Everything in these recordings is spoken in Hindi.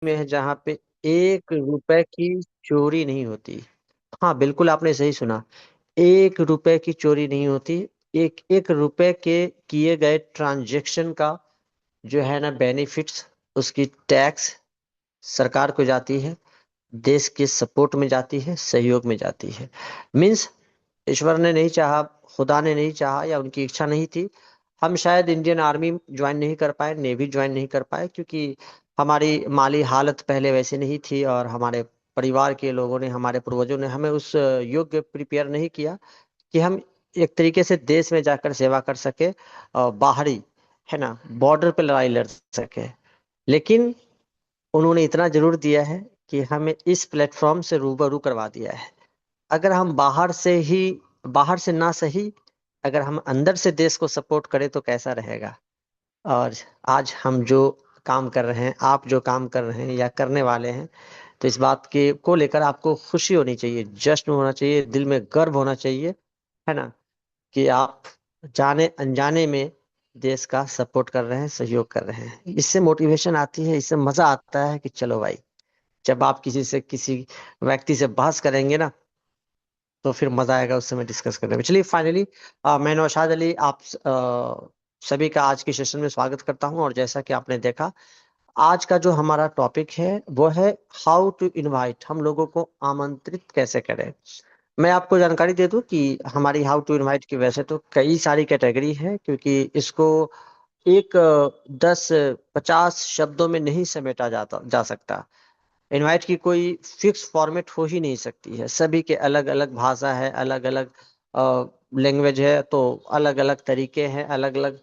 में है जहाँ पे 1 रुपए की चोरी नहीं होती। हाँ, बिल्कुल आपने सही सुना। 1 रुपए की चोरी नहीं होती। एक एक रुपए के किए गए ट्रांजैक्शन का जो है ना बेनिफिट्स, उसकी टैक्स सरकार को जाती है, देश के सपोर्ट में जाती है, सहयोग में जाती है। मीन्स ईश्वर ने नहीं चाहा, खुदा ने नहीं चाहा या उनकी इच्छा नहीं थी, हम शायद इंडियन आर्मी ज्वाइन नहीं कर पाए, नेवी ज्वाइन नहीं कर पाए, क्योंकि हमारी माली हालत पहले वैसे नहीं थी और हमारे परिवार के लोगों ने, हमारे पूर्वजों ने हमें उस योग्य प्रिपेयर नहीं किया कि हम एक तरीके से देश में जाकर सेवा कर सके और बाहरी, है ना, बॉर्डर पे लड़ाई लड़ सके। लेकिन उन्होंने इतना जरूर दिया है कि हमें इस प्लेटफॉर्म से रूबरू करवा दिया है। अगर हम बाहर से ना सही, अगर हम अंदर से देश को सपोर्ट करें तो कैसा रहेगा। और आज हम जो काम कर रहे हैं, आप जो काम कर रहे हैं या करने वाले हैं, तो इस बात के को लेकर आपको खुशी होनी चाहिए, जश्न होना चाहिए, दिल में गर्व होना चाहिए, है ना, कि आप जाने अनजाने में देश का सपोर्ट कर रहे हैं, सहयोग कर रहे हैं। इससे मोटिवेशन आती है, इससे मजा आता है कि चलो भाई, जब आप किसी व्यक्ति से बहस करेंगे ना, तो फिर मजा आएगा उस समय डिस्कस करने में। चलिए फाइनली, मैं नौशाद अली आप सभी का आज के सेशन में स्वागत करता हूं। और जैसा कि आपने देखा, आज का जो हमारा टॉपिक है वो है हाउ टू इनवाइट, हम लोगों को आमंत्रित कैसे करें। मैं आपको जानकारी दे दूं कि हमारी हाउ टू इनवाइट की वैसे तो कई सारी कैटेगरी है, क्योंकि इसको एक 10 50 शब्दों में नहीं समेटा जा सकता। इनवाइट की कोई फिक्स फॉर्मेट हो ही नहीं सकती है, सभी के अलग अलग भाषा है, अलग अलग लैंग्वेज है, तो अलग अलग तरीके हैं, अलग अलग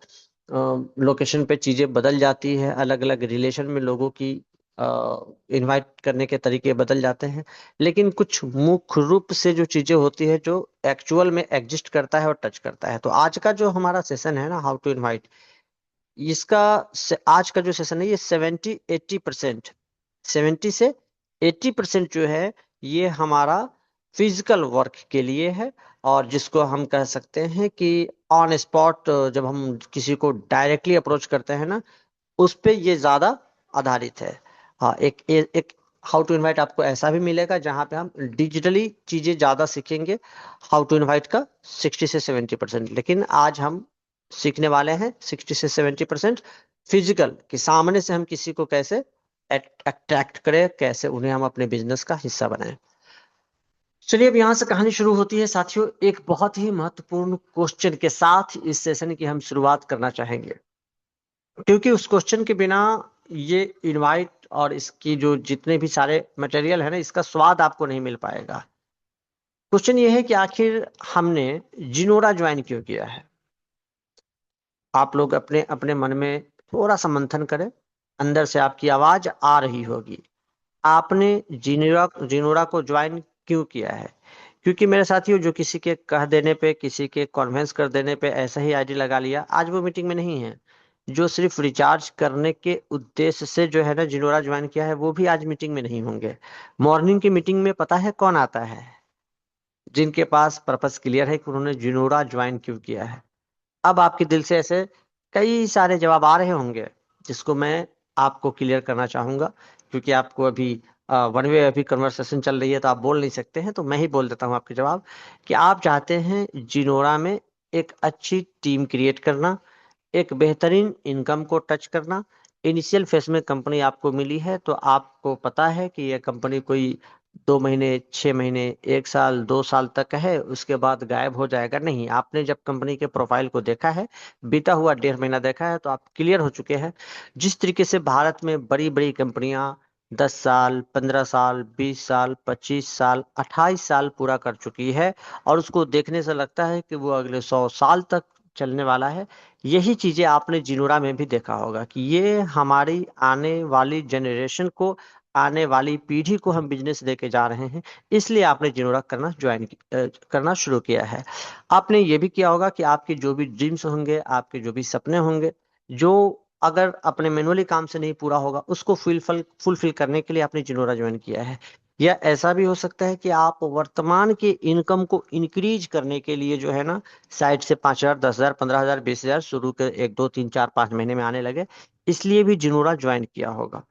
लोकेशन पे चीजें बदल जाती है, अलग अलग रिलेशन में लोगों की इनवाइट करने के तरीके बदल जाते हैं। लेकिन कुछ मुख्य रूप से जो चीजें होती है, जो एक्चुअल में एग्जिस्ट करता है और टच करता है। तो आज का जो हमारा सेशन है ना, हाउ टू इनवाइट, इसका आज का जो सेशन है, ये 70 80%, 70 से 80% जो है, ये हमारा फिजिकल वर्क के लिए है। और जिसको हम कह सकते हैं कि ऑन स्पॉट, जब हम किसी को डायरेक्टली अप्रोच करते हैं ना, उस पे ये ज्यादा आधारित है। हाँ, एक हाउ टू इनवाइट आपको ऐसा भी मिलेगा जहां पे हम डिजिटली चीजें ज्यादा सीखेंगे, हाउ टू इनवाइट का 60 से 70%। लेकिन आज हम सीखने वाले हैं 60 से 70% फिजिकल, कि सामने से हम किसी को कैसे अट्रैक्ट करें, कैसे उन्हें हम अपने बिजनेस का हिस्सा बनाएं। चलिए, अब यहाँ से कहानी शुरू होती है साथियों, एक बहुत ही महत्वपूर्ण क्वेश्चन के साथ इस सेशन की हम शुरुआत करना चाहेंगे, क्योंकि उस क्वेश्चन के बिना ये इनवाइट और इसकी जो जितने भी सारे मटेरियल है ना, इसका स्वाद आपको नहीं मिल पाएगा। क्वेश्चन ये है कि आखिर हमने जिनोरा ज्वाइन क्यों किया है। आप लोग अपने अपने मन में थोड़ा सा मंथन करें, अंदर से आपकी आवाज आ रही होगी, आपने जिनोरा जिनोरा को ज्वाइन क्यों किया है। क्योंकि मेरे साथियों, जो किसी के कह देने पे, किसी के कॉन्वेंस कर देने पे ऐसा ही आईडी लगा लिया, आज वो मीटिंग में नहीं है। जो सिर्फ रिचार्ज करने के उद्देश्य से जो है ना जिनोरा ज्वाइन किया है, वो भी आज मीटिंग में नहीं होंगे। मॉर्निंग की मीटिंग में पता है कौन आता है? जिनके पास पर्पस क्लियर है कि उन्होंने जिनोरा ज्वाइन क्यों किया है। अब आपके दिल से ऐसे कई सारे जवाब आ रहे होंगे, जिसको मैं आपको क्लियर करना चाहूंगा। क्योंकि आपको अभी वन वे अभी कन्वर्सेशन चल रही है, तो आप बोल नहीं सकते हैं, तो मैं ही बोल देता हूँ आपके जवाब। कि आप चाहते हैं जिनोरा में एक अच्छी टीम क्रिएट करना, एक बेहतरीन इनकम को टच करना। इनिशियल फेस में कंपनी आपको मिली है, तो आपको पता है कि यह कंपनी कोई 2 महीने, 6 महीने, 1 साल, 2 साल तक है, उसके बाद गायब हो जाएगा नहीं। आपने जब कंपनी के प्रोफाइल को देखा है, बीता हुआ 1.5 महीना देखा है, तो आप क्लियर हो चुके हैं। जिस तरीके से भारत में बड़ी बड़ी कंपनियां 10 साल, 15 साल, 20 साल, 25 साल, 28 साल पूरा कर चुकी है, और उसको देखने से लगता है कि वो अगले 100 साल तक चलने वाला है। यही चीजें आपने जिनोरा में भी देखा होगा, कि ये हमारी आने वाली जनरेशन को, आने वाली पीढ़ी को हम बिजनेस देके जा रहे हैं। इसलिए आपने जिनोरा करना शुरू किया है। आपने ये भी किया होगा कि आपके जो भी ड्रीम्स होंगे, आपके जो भी सपने होंगे, जो अगर अपने मैनुअली काम से नहीं पूरा होगा, उसको फुलफिल करने के लिए आपने जिनोरा ज्वाइन किया है। या ऐसा भी हो सकता है कि आप वर्तमान के इनकम को इंक्रीज करने के लिए जो है ना, साइड से 5,000, 10,000, 15,000, 20,000 शुरू के 1 2 3 4 5 महीने में आने लगे, इसलिए भी जिनोरा ज्वाइन किया होगा।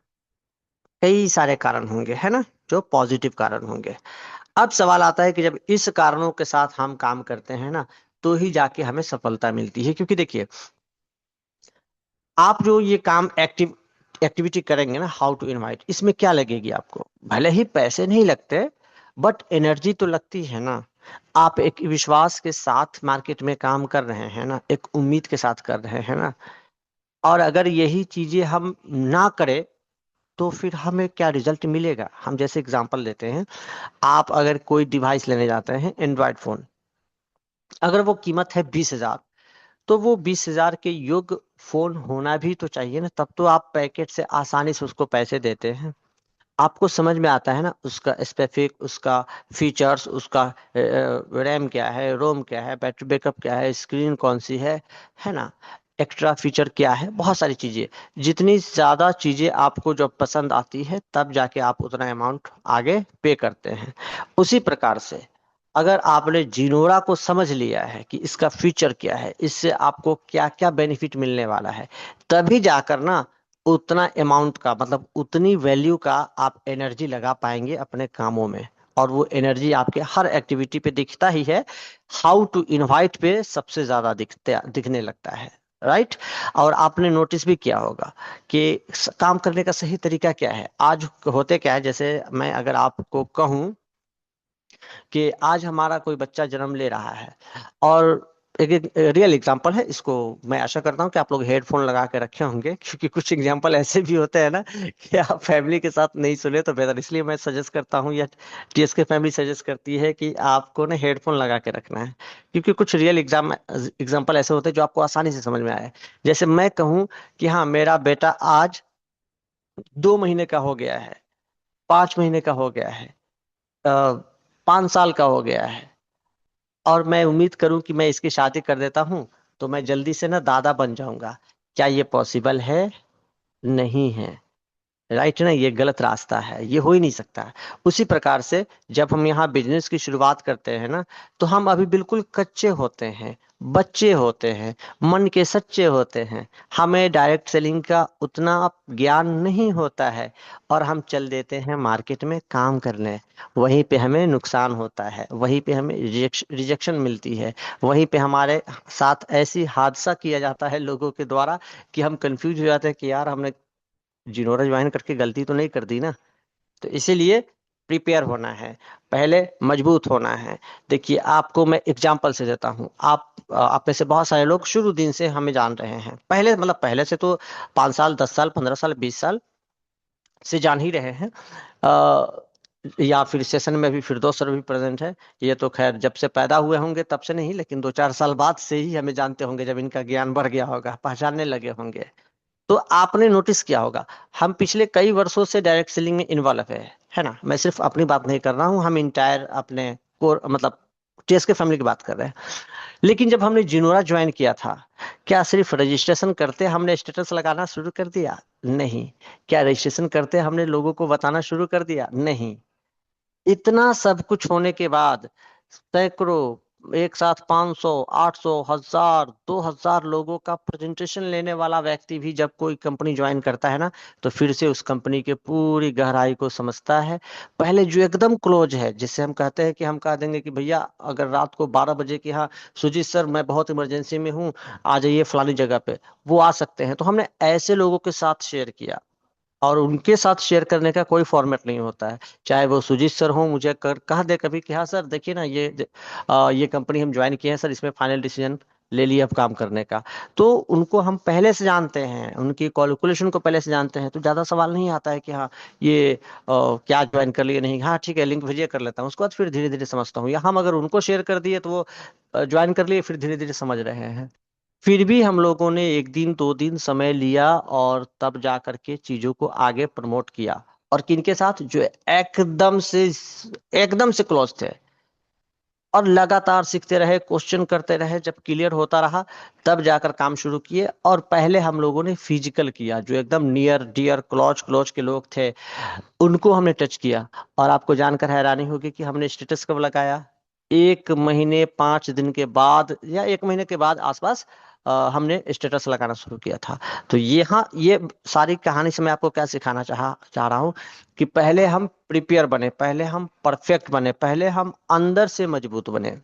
कई सारे कारण होंगे, है ना, जो पॉजिटिव कारण होंगे। अब सवाल आता है कि जब इस कारणों के साथ हम काम करते हैं ना, तो ही जाके हमें सफलता मिलती है। क्योंकि देखिए, आप जो ये काम एक्टिविटी करेंगे ना, हाउ टू इनवाइट, इसमें क्या लगेगी आपको? भले ही पैसे नहीं लगते, बट एनर्जी तो लगती है ना। आप एक विश्वास के साथ मार्केट में काम कर रहे हैं ना, एक उम्मीद के साथ कर रहे हैं ना। और अगर यही चीजें हम ना करें, तो फिर हमें क्या रिजल्ट मिलेगा? हम जैसे एग्जांपल लेते हैं, आप अगर कोई डिवाइस लेने जाते हैं, एंड्रॉयड फोन, अगर वो कीमत है 20,000, तो वो 20,000 के योग्य फोन होना भी तो चाहिए ना, तब तो आप पैकेट से आसानी से उसको पैसे देते हैं। आपको समझ में आता है ना उसका स्पेसिफिक, उसका फीचर्स, उसका रैम क्या है, रोम क्या है, बैटरी बैकअप क्या है, स्क्रीन कौन सी है ना, एक्स्ट्रा फीचर क्या है, बहुत सारी चीजें। जितनी ज्यादा चीजें आपको जब पसंद आती है, तब जाके आप उतना अमाउंट आगे पे करते हैं। उसी प्रकार से अगर आपने जिनोरा को समझ लिया है कि इसका फीचर क्या है, इससे आपको क्या क्या बेनिफिट मिलने वाला है, तभी जाकर ना उतना अमाउंट का, मतलब उतनी वैल्यू का आप एनर्जी लगा पाएंगे अपने कामों में। और वो एनर्जी आपके हर एक्टिविटी पे दिखता ही है। हाउ टू इनवाइट पे सबसे ज्यादा दिखने लगता है, राइट। और आपने नोटिस भी किया होगा कि काम करने का सही तरीका क्या है। आज होते क्या है, जैसे मैं अगर आपको कहूं कि आज हमारा कोई बच्चा जन्म ले रहा है, और एक रियल एग्जांपल है, इसको मैं आशा करता हूँ कि आप लोग हेडफोन लगा के रखे होंगे, क्योंकि कुछ एग्जांपल ऐसे भी होते हैं ना कि आप फैमिली के साथ नहीं सुने तो बेहतर। इसलिए मैं सजेस्ट करता हूँ, या टीएसके फैमिली सजेस्ट करती है कि आपको ना हेडफोन लगा के रखना है, क्योंकि कुछ रियल एग्जाम्पल ऐसे होते हैं जो आपको आसानी से समझ में आए। जैसे मैं कहूँ कि हाँ, मेरा बेटा आज 2 महीने का हो गया है, 5 महीने का हो गया है, 5 साल का हो गया है, और मैं उम्मीद करूं कि मैं इसकी शादी कर देता हूं, तो मैं जल्दी से ना दादा बन जाऊंगा। क्या ये पॉसिबल है? नहीं है, राइट ना। ये गलत रास्ता है, ये हो ही नहीं सकता। उसी प्रकार से जब हम यहाँ बिजनेस की शुरुआत करते हैं ना, तो हम अभी बिल्कुल कच्चे होते हैं, बच्चे होते हैं, मन के सच्चे होते हैं। हमें डायरेक्ट सेलिंग का उतना ज्ञान नहीं होता है, और हम चल देते हैं मार्केट में काम करने। वहीं पे हमें नुकसान होता है, वहीं पे हमें रिजेक्शन मिलती है, वहीं पे हमारे साथ ऐसी हादसा किया जाता है लोगों के द्वारा कि हम कंफ्यूज हो जाते हैं कि यार, हमने जिनोरा ज्वाइन करके गलती तो नहीं कर दी ना। तो इसीलिए प्रिपेयर होना है, पहले मजबूत होना है। देखिए, आपको मैं एग्जांपल से देता हूँ। आप में से बहुत सारे लोग शुरू दिन से हमें जान रहे हैं, पहले मतलब पहले से तो 5 साल, 10 साल, 15 साल, 20 साल से जान ही रहे हैं। या फिर सेशन में भी फिरदौस सर भी प्रेजेंट है। ये तो खैर जब से पैदा हुए होंगे तब से नहीं, लेकिन 2-4 साल बाद से ही हमें जानते होंगे, जब इनका ज्ञान बढ़ गया होगा, पहचानने लगे होंगे। तो आपने नोटिस किया होगा, हम पिछले कई वर्षों से डायरेक्ट सेलिंग में इन्वॉल्व है ना। मैं सिर्फ अपनी बात नहीं कर रहा हूँ, हम इंटायर अपने कोर, मतलब टीएस के फैमिली की बात कर रहे हैं। लेकिन जब हमने जिनोरा ज्वाइन किया था, क्या सिर्फ रजिस्ट्रेशन करते हमने स्टेटस लगाना शुरू कर दिया? नहीं। क्या रजिस्ट्रेशन करते हमने लोगों को बताना शुरू कर दिया? नहीं। इतना सब कुछ होने के बाद, सैकड़ों, एक साथ 500, 800, 1000, 2000 लोगों का प्रेजेंटेशन लेने वाला व्यक्ति भी जब कोई कंपनी ज्वाइन करता है ना, तो फिर से उस कंपनी के पूरी गहराई को समझता है। पहले जो एकदम क्लोज है, जिससे हम कहते हैं कि हम कह देंगे कि भैया, अगर रात को 12 बजे की, हाँ सुजीत सर मैं बहुत इमरजेंसी में हूँ, आ जाइए फलानी जगह पे, वो आ सकते हैं। तो हमने ऐसे लोगों के साथ शेयर किया, और उनके साथ शेयर करने का कोई फॉर्मेट नहीं होता है। चाहे वो सुजीत सर हो, मुझे कह दे कभी कि हाँ सर देखिए ना, ये कंपनी हम ज्वाइन किए हैं सर, इसमें फाइनल डिसीजन ले लिया अब काम करने का। तो उनको हम पहले से जानते हैं, उनकी कैलकुलेशन को पहले से जानते हैं, तो ज़्यादा सवाल नहीं आता है कि हाँ ये क्या ज्वाइन कर लिए, नहीं, हाँ ठीक है लिंक भेजिए, कर लेता हूँ, उसके बाद फिर धीरे धीरे समझता हूँ। या हम अगर उनको शेयर कर दिए तो वो ज्वाइन कर लिए, फिर धीरे धीरे समझ रहे हैं। फिर भी हम लोगों ने 1 दिन 2 दिन समय लिया, और तब जा करके चीजों को आगे प्रमोट किया। और किनके साथ? जो एकदम से क्लोज थे, और लगातार सीखते रहे, क्वेश्चन करते रहे, जब क्लियर होता रहा, तब जाकर काम शुरू किए। और पहले हम लोगों ने फिजिकल किया, जो एकदम नियर डियर क्लोज क्लोज के लोग थे, उनको हमने टच किया। और आपको जानकर हैरानी होगी कि हमने स्टेटस कब लगाया? 1 महीने 5 दिन के बाद, या 1 महीने के बाद आसपास, हमने स्टेटस लगाना शुरू किया था। तो ये, हाँ, ये सारी कहानी से मैं आपको क्या सिखाना चाह रहा हूँ कि पहले हम प्रिपेयर बने, पहले हम परफेक्ट बने, पहले हम अंदर से मजबूत बने।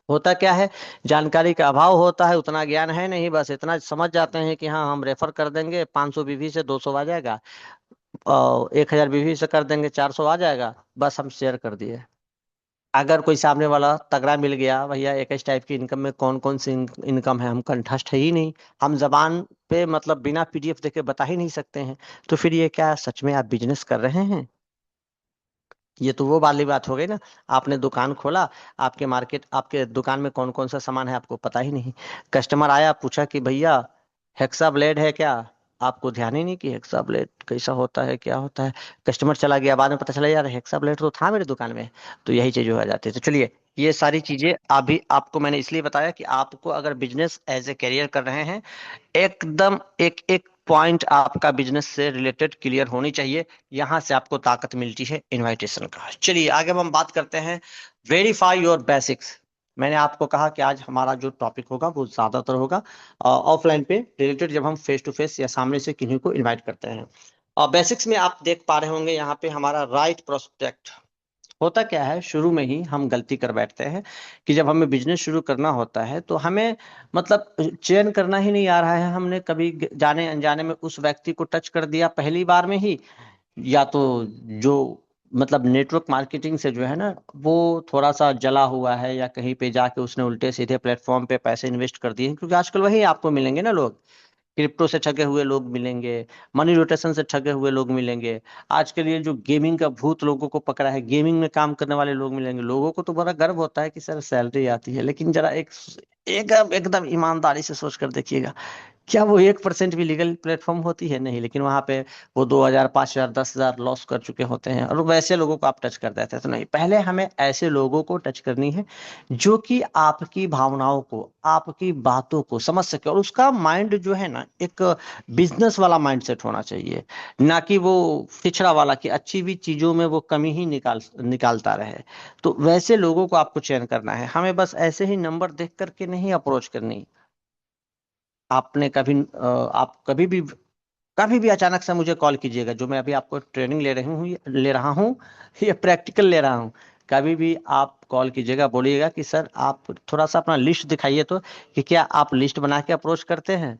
होता क्या है, जानकारी का अभाव होता है, उतना ज्ञान है नहीं, बस इतना समझ जाते हैं कि हाँ हम रेफर कर देंगे, 500 बीवी से 200 आ जाएगा, और 1000 बीवी से कर देंगे 400 आ जाएगा, बस हम शेयर कर दिए। अगर कोई सामने वाला तगड़ा मिल गया, भैया एक इस टाइप की इनकम में कौन कौन सी इनकम है, हम कंठस्थ है ही नहीं, हम जबान पे मतलब बिना पीडीएफ देखे बता ही नहीं सकते हैं, तो फिर ये क्या सच में आप बिजनेस कर रहे हैं? ये तो वो वाली बात हो गई ना, आपने दुकान खोला, आपके दुकान में कौन कौन सा सामान है आपको पता ही नहीं, कस्टमर आया पूछा कि भैया हेक्सा ब्लेड है क्या, आपको ध्यान ही नहीं कि हेक्सा ब्लेड कैसा होता है क्या होता है। कस्टमर चला गया, बाद में पता चला यार हेक्सा ब्लेड तो था मेरी दुकान में। तो यही चीज हो जाती है। तो चलिए, ये सारी चीजें अभी आपको मैंने इसलिए बताया कि आपको अगर बिजनेस एज ए करियर कर रहे हैं, एकदम एक एक पॉइंट आपका बिजनेस से रिलेटेड क्लियर होनी चाहिए। यहां से आपको ताकत मिलती है इनविटेशन का। चलिए आगे अब हम बात करते हैं, वेरीफाई योर बेसिक्स। मैंने आपको कहा कि आज हमारा जो टॉपिक होगा वो ज्यादातर होगा ऑफलाइन पे रिलेटेड, जब हम फेस टू फेस या सामने से किन्हीं को इनवाइट करते हैं। और बेसिक्स में आप देख पा रहे होंगे यहाँ पे हमारा राइट प्रोस्पेक्ट। होता क्या है, शुरू में ही हम गलती कर बैठते हैं कि जब हमें बिजनेस शुरू करना होता है तो हमें मतलब चयन करना ही नहीं आ रहा है, हमने कभी जाने अनजाने में उस व्यक्ति को टच कर दिया पहली बार में ही, या तो जो मतलब नेटवर्क मार्केटिंग से जो है ना, वो थोड़ा सा जला हुआ है, या कहीं पे जाके उसने उल्टे सीधे प्लेटफॉर्म पे पैसे इन्वेस्ट कर दिए हैं, क्योंकि आजकल वही आपको मिलेंगे ना लोग, क्रिप्टो से ठगे हुए लोग मिलेंगे, मनी रोटेशन से ठगे हुए लोग मिलेंगे, आजकल ये जो गेमिंग का भूत लोगों को पकड़ा है, गेमिंग में काम करने वाले लोग मिलेंगे। लोगों को तो बड़ा गर्व होता है कि सर सैलरी आती है, लेकिन जरा एक एकदम ईमानदारी से सोच कर देखिएगा, क्या वो 1% भी लीगल प्लेटफॉर्म होती है? नहीं। लेकिन वहां पे वो 2000, 5000, 10,000 लॉस कर चुके होते हैं, और वैसे लोगों को आप टच कर देते हैं। तो नहीं, पहले हमें ऐसे लोगों को टच करनी है जो कि आपकी भावनाओं को, आपकी बातों को समझ सके, और उसका माइंड जो है ना, एक बिजनेस वाला माइंड सेट होना चाहिए, ना कि वो पिछड़ा वाला कि अच्छी भी चीजों में वो कमी ही निकालता रहे। तो वैसे लोगों को आपको चयन करना है, हमें बस ऐसे ही नंबर देख करके नहीं अप्रोच करनी। आपने कभी आप कभी भी अचानक से मुझे कॉल कीजिएगा, जो मैं अभी आपको ट्रेनिंग ले रहा हूँ ये प्रैक्टिकल ले रहा हूँ। कभी भी आप कॉल कीजिएगा, बोलिएगा कि सर आप थोड़ा सा अपना लिस्ट दिखाइए तो, कि क्या आप लिस्ट बना के अप्रोच करते हैं?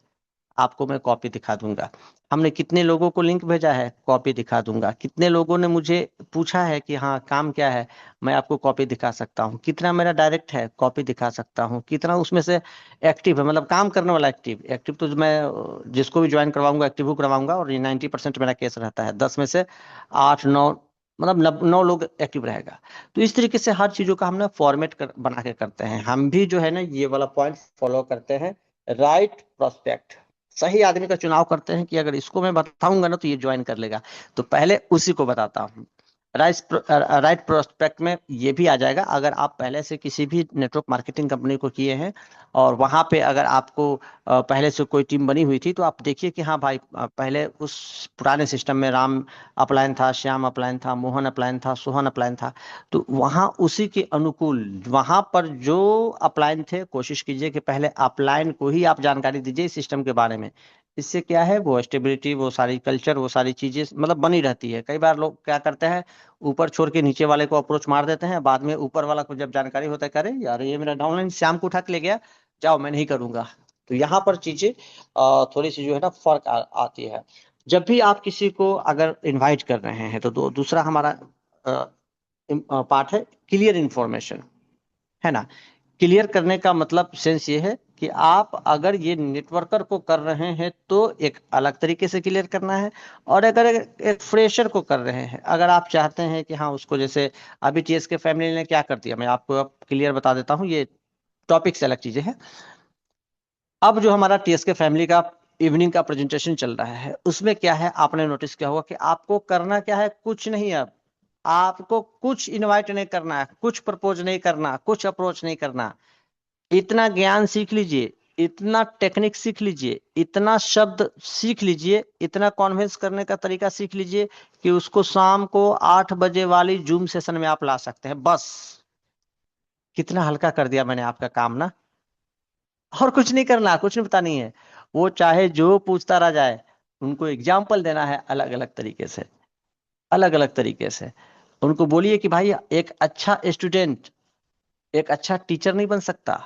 आपको मैं कॉपी दिखा दूंगा। हमने कितने लोगों को लिंक भेजा है, कॉपी दिखा दूंगा। कितने लोगों ने मुझे पूछा है कि हाँ काम क्या है, मैं आपको कॉपी दिखा सकता हूँ। कितना मेरा डायरेक्ट है, कॉपी दिखा सकता हूँ। कितना उसमें से एक्टिव है, मतलब काम करने वाला एक्टिव एक्टिव तो मैं जिसको भी ज्वाइन करवाऊंगा एक्टिव को करवाऊंगा, और ये 90% मेरा केस रहता है, 10 में से 8 9, मतलब 9 लोग एक्टिव रहेगा। तो इस तरीके से हर चीजों का हम ना फॉर्मेट बना के करते हैं। हम भी जो है ना ये वाला पॉइंट फॉलो करते हैं, राइट प्रोस्पेक्ट। सही आदमी का चुनाव करते हैं कि अगर इसको मैं बताऊंगा ना तो ये ज्वाइन कर लेगा, तो पहले उसी को बताता हूँ। राइट प्रोस्पेक्ट में ये भी आ जाएगा, अगर आप पहले से किसी भी नेटवर्क मार्केटिंग कंपनी को किए हैं, और वहां पे अगर आपको पहले से कोई टीम बनी हुई थी, तो आप देखिए कि हाँ भाई पहले उस पुराने सिस्टम में राम अपलाइन था, श्याम अपलाइन था, मोहन अपलाइन था, सोहन अपलाइन था। तो वहां उसी के अनुकूल वहां पर जो अपलाइन थे, कोशिश कीजिए कि पहले अपलाइन को ही आप जानकारी दीजिए इस सिस्टम के बारे में। इससे क्या है, वो स्टेबिलिटी, वो सारी कल्चर, वो सारी चीजें मतलब बनी रहती है। कई बार लोग क्या करते हैं, ऊपर छोड़ के नीचे वाले को अप्रोच मार देते हैं, बाद में ऊपर वाला को जब जानकारी होता है, करे यार ये मेरा डाउनलाइन शाम को उठा के ले गया, जाओ मैं नहीं करूंगा। तो यहाँ पर चीजें थोड़ी सी जो है ना फर्क आती है। जब भी आप किसी को अगर इनवाइट कर रहे हैं, तो दूसरा हमारा पार्ट है क्लियर इन्फॉर्मेशन, है ना। क्लियर करने का मतलब सेंस ये है कि आप अगर ये नेटवर्कर को कर रहे हैं तो एक अलग तरीके से क्लियर करना है, और अगर एक फ्रेशर को कर रहे हैं, अगर आप चाहते हैं कि हाँ उसको, जैसे अभी टीएस के फैमिली ने क्या कर दिया, मैं आपको अब क्लियर बता देता हूँ, ये टॉपिक से अलग चीजें हैं। अब जो हमारा टीएस के फैमिली का इवनिंग का प्रेजेंटेशन चल रहा है, उसमें क्या है, आपने नोटिस किया होगा कि आपको करना क्या है, कुछ नहीं। अब आपको कुछ इनवाइट नहीं करना है, कुछ प्रपोज नहीं करना, कुछ अप्रोच नहीं करना। इतना ज्ञान सीख लीजिए, इतना टेक्निक सीख लीजिए, इतना शब्द सीख लीजिए, इतना कॉन्वेंस करने का तरीका सीख लीजिए कि उसको शाम को 8 बजे वाली जूम सेशन में आप ला सकते हैं। बस कितना हल्का कर दिया मैंने आपका काम ना। और कुछ नहीं करना, कुछ नहीं बतानी है। वो चाहे जो पूछता रह जाए, उनको एग्जाम्पल देना है अलग अलग तरीके से, अलग अलग तरीके से। उनको बोलिए कि भाई एक अच्छा स्टूडेंट एक अच्छा टीचर नहीं बन सकता।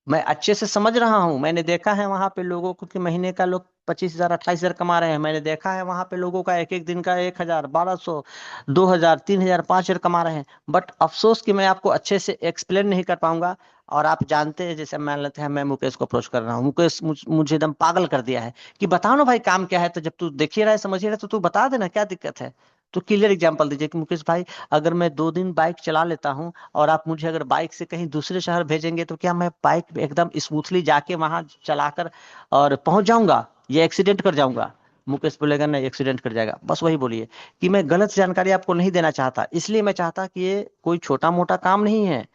मैं अच्छे से समझ रहा हूँ, मैंने देखा है वहां पे लोगों को कि महीने का लोग 25,000 28,000 कमा रहे हैं। मैंने देखा है वहां पे लोगों का एक एक दिन का 1,000 1,200 2,000 3,000 5,000 कमा रहे हैं। बट अफसोस कि मैं आपको अच्छे से एक्सप्लेन नहीं कर पाऊंगा। और आप जानते हैं, जैसे मान लेते हैं मैं मुकेश को अप्रोच कर रहा हूँ, मुकेश मुझे एकदम पागल कर दिया है कि बताओ ना भाई काम क्या है। तो जब तू देख ही रहा है समझ ही रहा है तो तू बता देना क्या दिक्कत है। तो क्लियर एग्जांपल दीजिए कि मुकेश भाई, अगर मैं 2 दिन बाइक चला लेता हूँ और आप मुझे अगर बाइक से कहीं दूसरे शहर भेजेंगे, तो क्या मैं बाइक एकदम स्मूथली जाके वहां चलाकर और पहुंच जाऊंगा, या एक्सीडेंट कर जाऊंगा? मुकेश बोलेगा नहीं, एक्सीडेंट कर जाएगा। बस वही बोलिए कि मैं गलत जानकारी आपको नहीं देना चाहता, इसलिए मैं चाहता कि ये कोई छोटा मोटा काम नहीं है,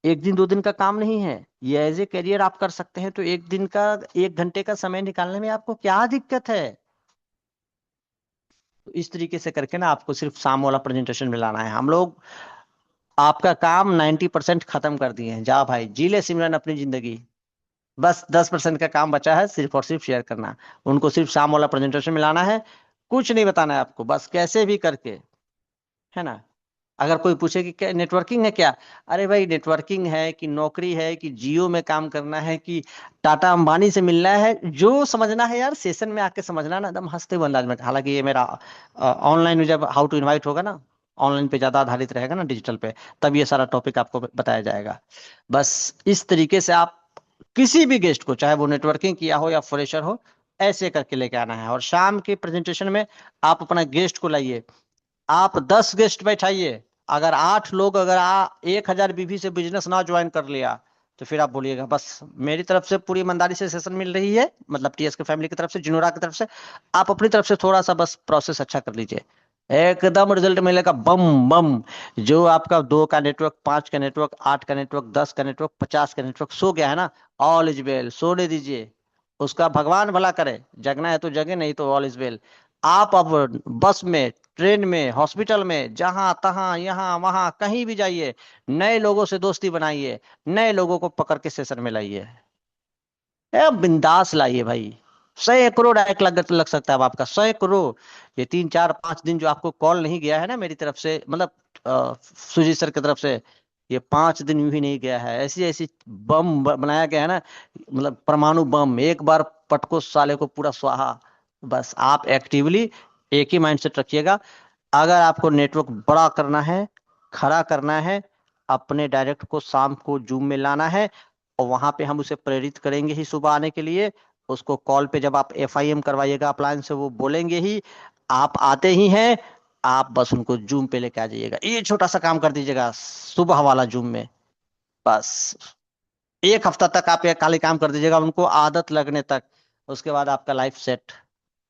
1 दिन 2 दिन का काम नहीं है। ये एज ए करियर आप कर सकते हैं, तो 1 दिन का 1 घंटे का समय निकालने में आपको क्या दिक्कत है? तो इस तरीके से करके ना आपको सिर्फ शाम वाला प्रेजेंटेशन में लाना है। हम लोग आपका काम 90% खत्म कर दिए हैं। जा भाई जी ले सिमरन अपनी जिंदगी। बस 10% का काम बचा है, सिर्फ और सिर्फ शेयर करना। उनको सिर्फ शाम वाला प्रेजेंटेशन में लाना है, कुछ नहीं बताना है आपको, बस कैसे भी करके, है ना। अगर कोई पूछे कि क्या नेटवर्किंग है क्या, अरे भाई नेटवर्किंग है कि नौकरी है कि जियो में काम करना है कि टाटा अंबानी से मिलना है, जो समझना है यार सेशन में आके समझना ना, एकदम हंसते हुए अंदाज में। हालांकि ये मेरा ऑनलाइन में जब हाउ टू इनवाइट होगा ना, ऑनलाइन पे ज्यादा आधारित रहेगा ना, डिजिटल पे, तब ये सारा टॉपिक आपको बताया जाएगा। बस इस तरीके से आप किसी भी गेस्ट को, चाहे वो नेटवर्किंग किया हो या फ्रेशर हो, ऐसे करके लेके आना है। और शाम के प्रेजेंटेशन में आप अपना गेस्ट को लाइए। आप 10 गेस्ट बैठाइए। अगर 8 लोग, अगर 1,000 बीवी से बिजनेस ना ज्वाइन कर लिया, तो फिर आप बोलिएगा बस मेरी तरफ से पूरी ईमानदारी से सेशन मिल रही है, मतलब टीएस के फैमिली की तरफ से, जिनोरा की तरफ से। आप अपनी तरफ से थोड़ा सा बस प्रोसेस अच्छा कर लीजिए, एकदम रिजल्ट मिलेगा बम बम। जो आपका 2 का नेटवर्क, 5 का नेटवर्क, 8 का नेटवर्क, 10 का नेटवर्क, 50 का नेटवर्क सो गया है ना, ऑल इज वेल, सोने दीजिए। उसका भगवान भला करे, जगना है तो जगे, नहीं तो ऑल इज वेल। आप अब बस में, ट्रेन में, हॉस्पिटल में, जहां तहां यहां वहां कहीं भी जाइए, नए लोगों से दोस्ती बनाइए, नए लोगों को पकड़ के सेशन में लाइए, ए बिंदास लाइए भाई। 100 करोड़ डायरेक्ट लग सकता है अब आपका, 100 करोड़। ये 3 4 5 दिन जो आपको कॉल नहीं गया है ना मेरी तरफ से, मतलब सुजीत सर की तरफ से, ये 5 दिन यूं ही नहीं गया है। ऐसी ऐसी बम बनाया गया है ना, मतलब परमाणु बम, एक बार पटको साले को पूरा स्वाहा। बस आप एक्टिवली एक ही माइंडसेट रखिएगा। अगर आपको नेटवर्क बड़ा करना है, खड़ा करना है, अपने डायरेक्ट को शाम को जूम में लाना है, और वहां पे हम उसे प्रेरित करेंगे ही सुबह आने के लिए। उसको कॉल पे जब आप एफआईएम करवाइएगा अप्लायंस से, वो बोलेंगे ही, आप आते ही हैं। आप बस उनको जूम पे लेके आ जाइएगा, ये छोटा सा काम कर दीजिएगा सुबह वाला जूम में। बस 1 हफ्ता तक आप ये खाली काम कर दीजिएगा, उनको आदत लगने तक। उसके बाद आपका लाइफ सेट।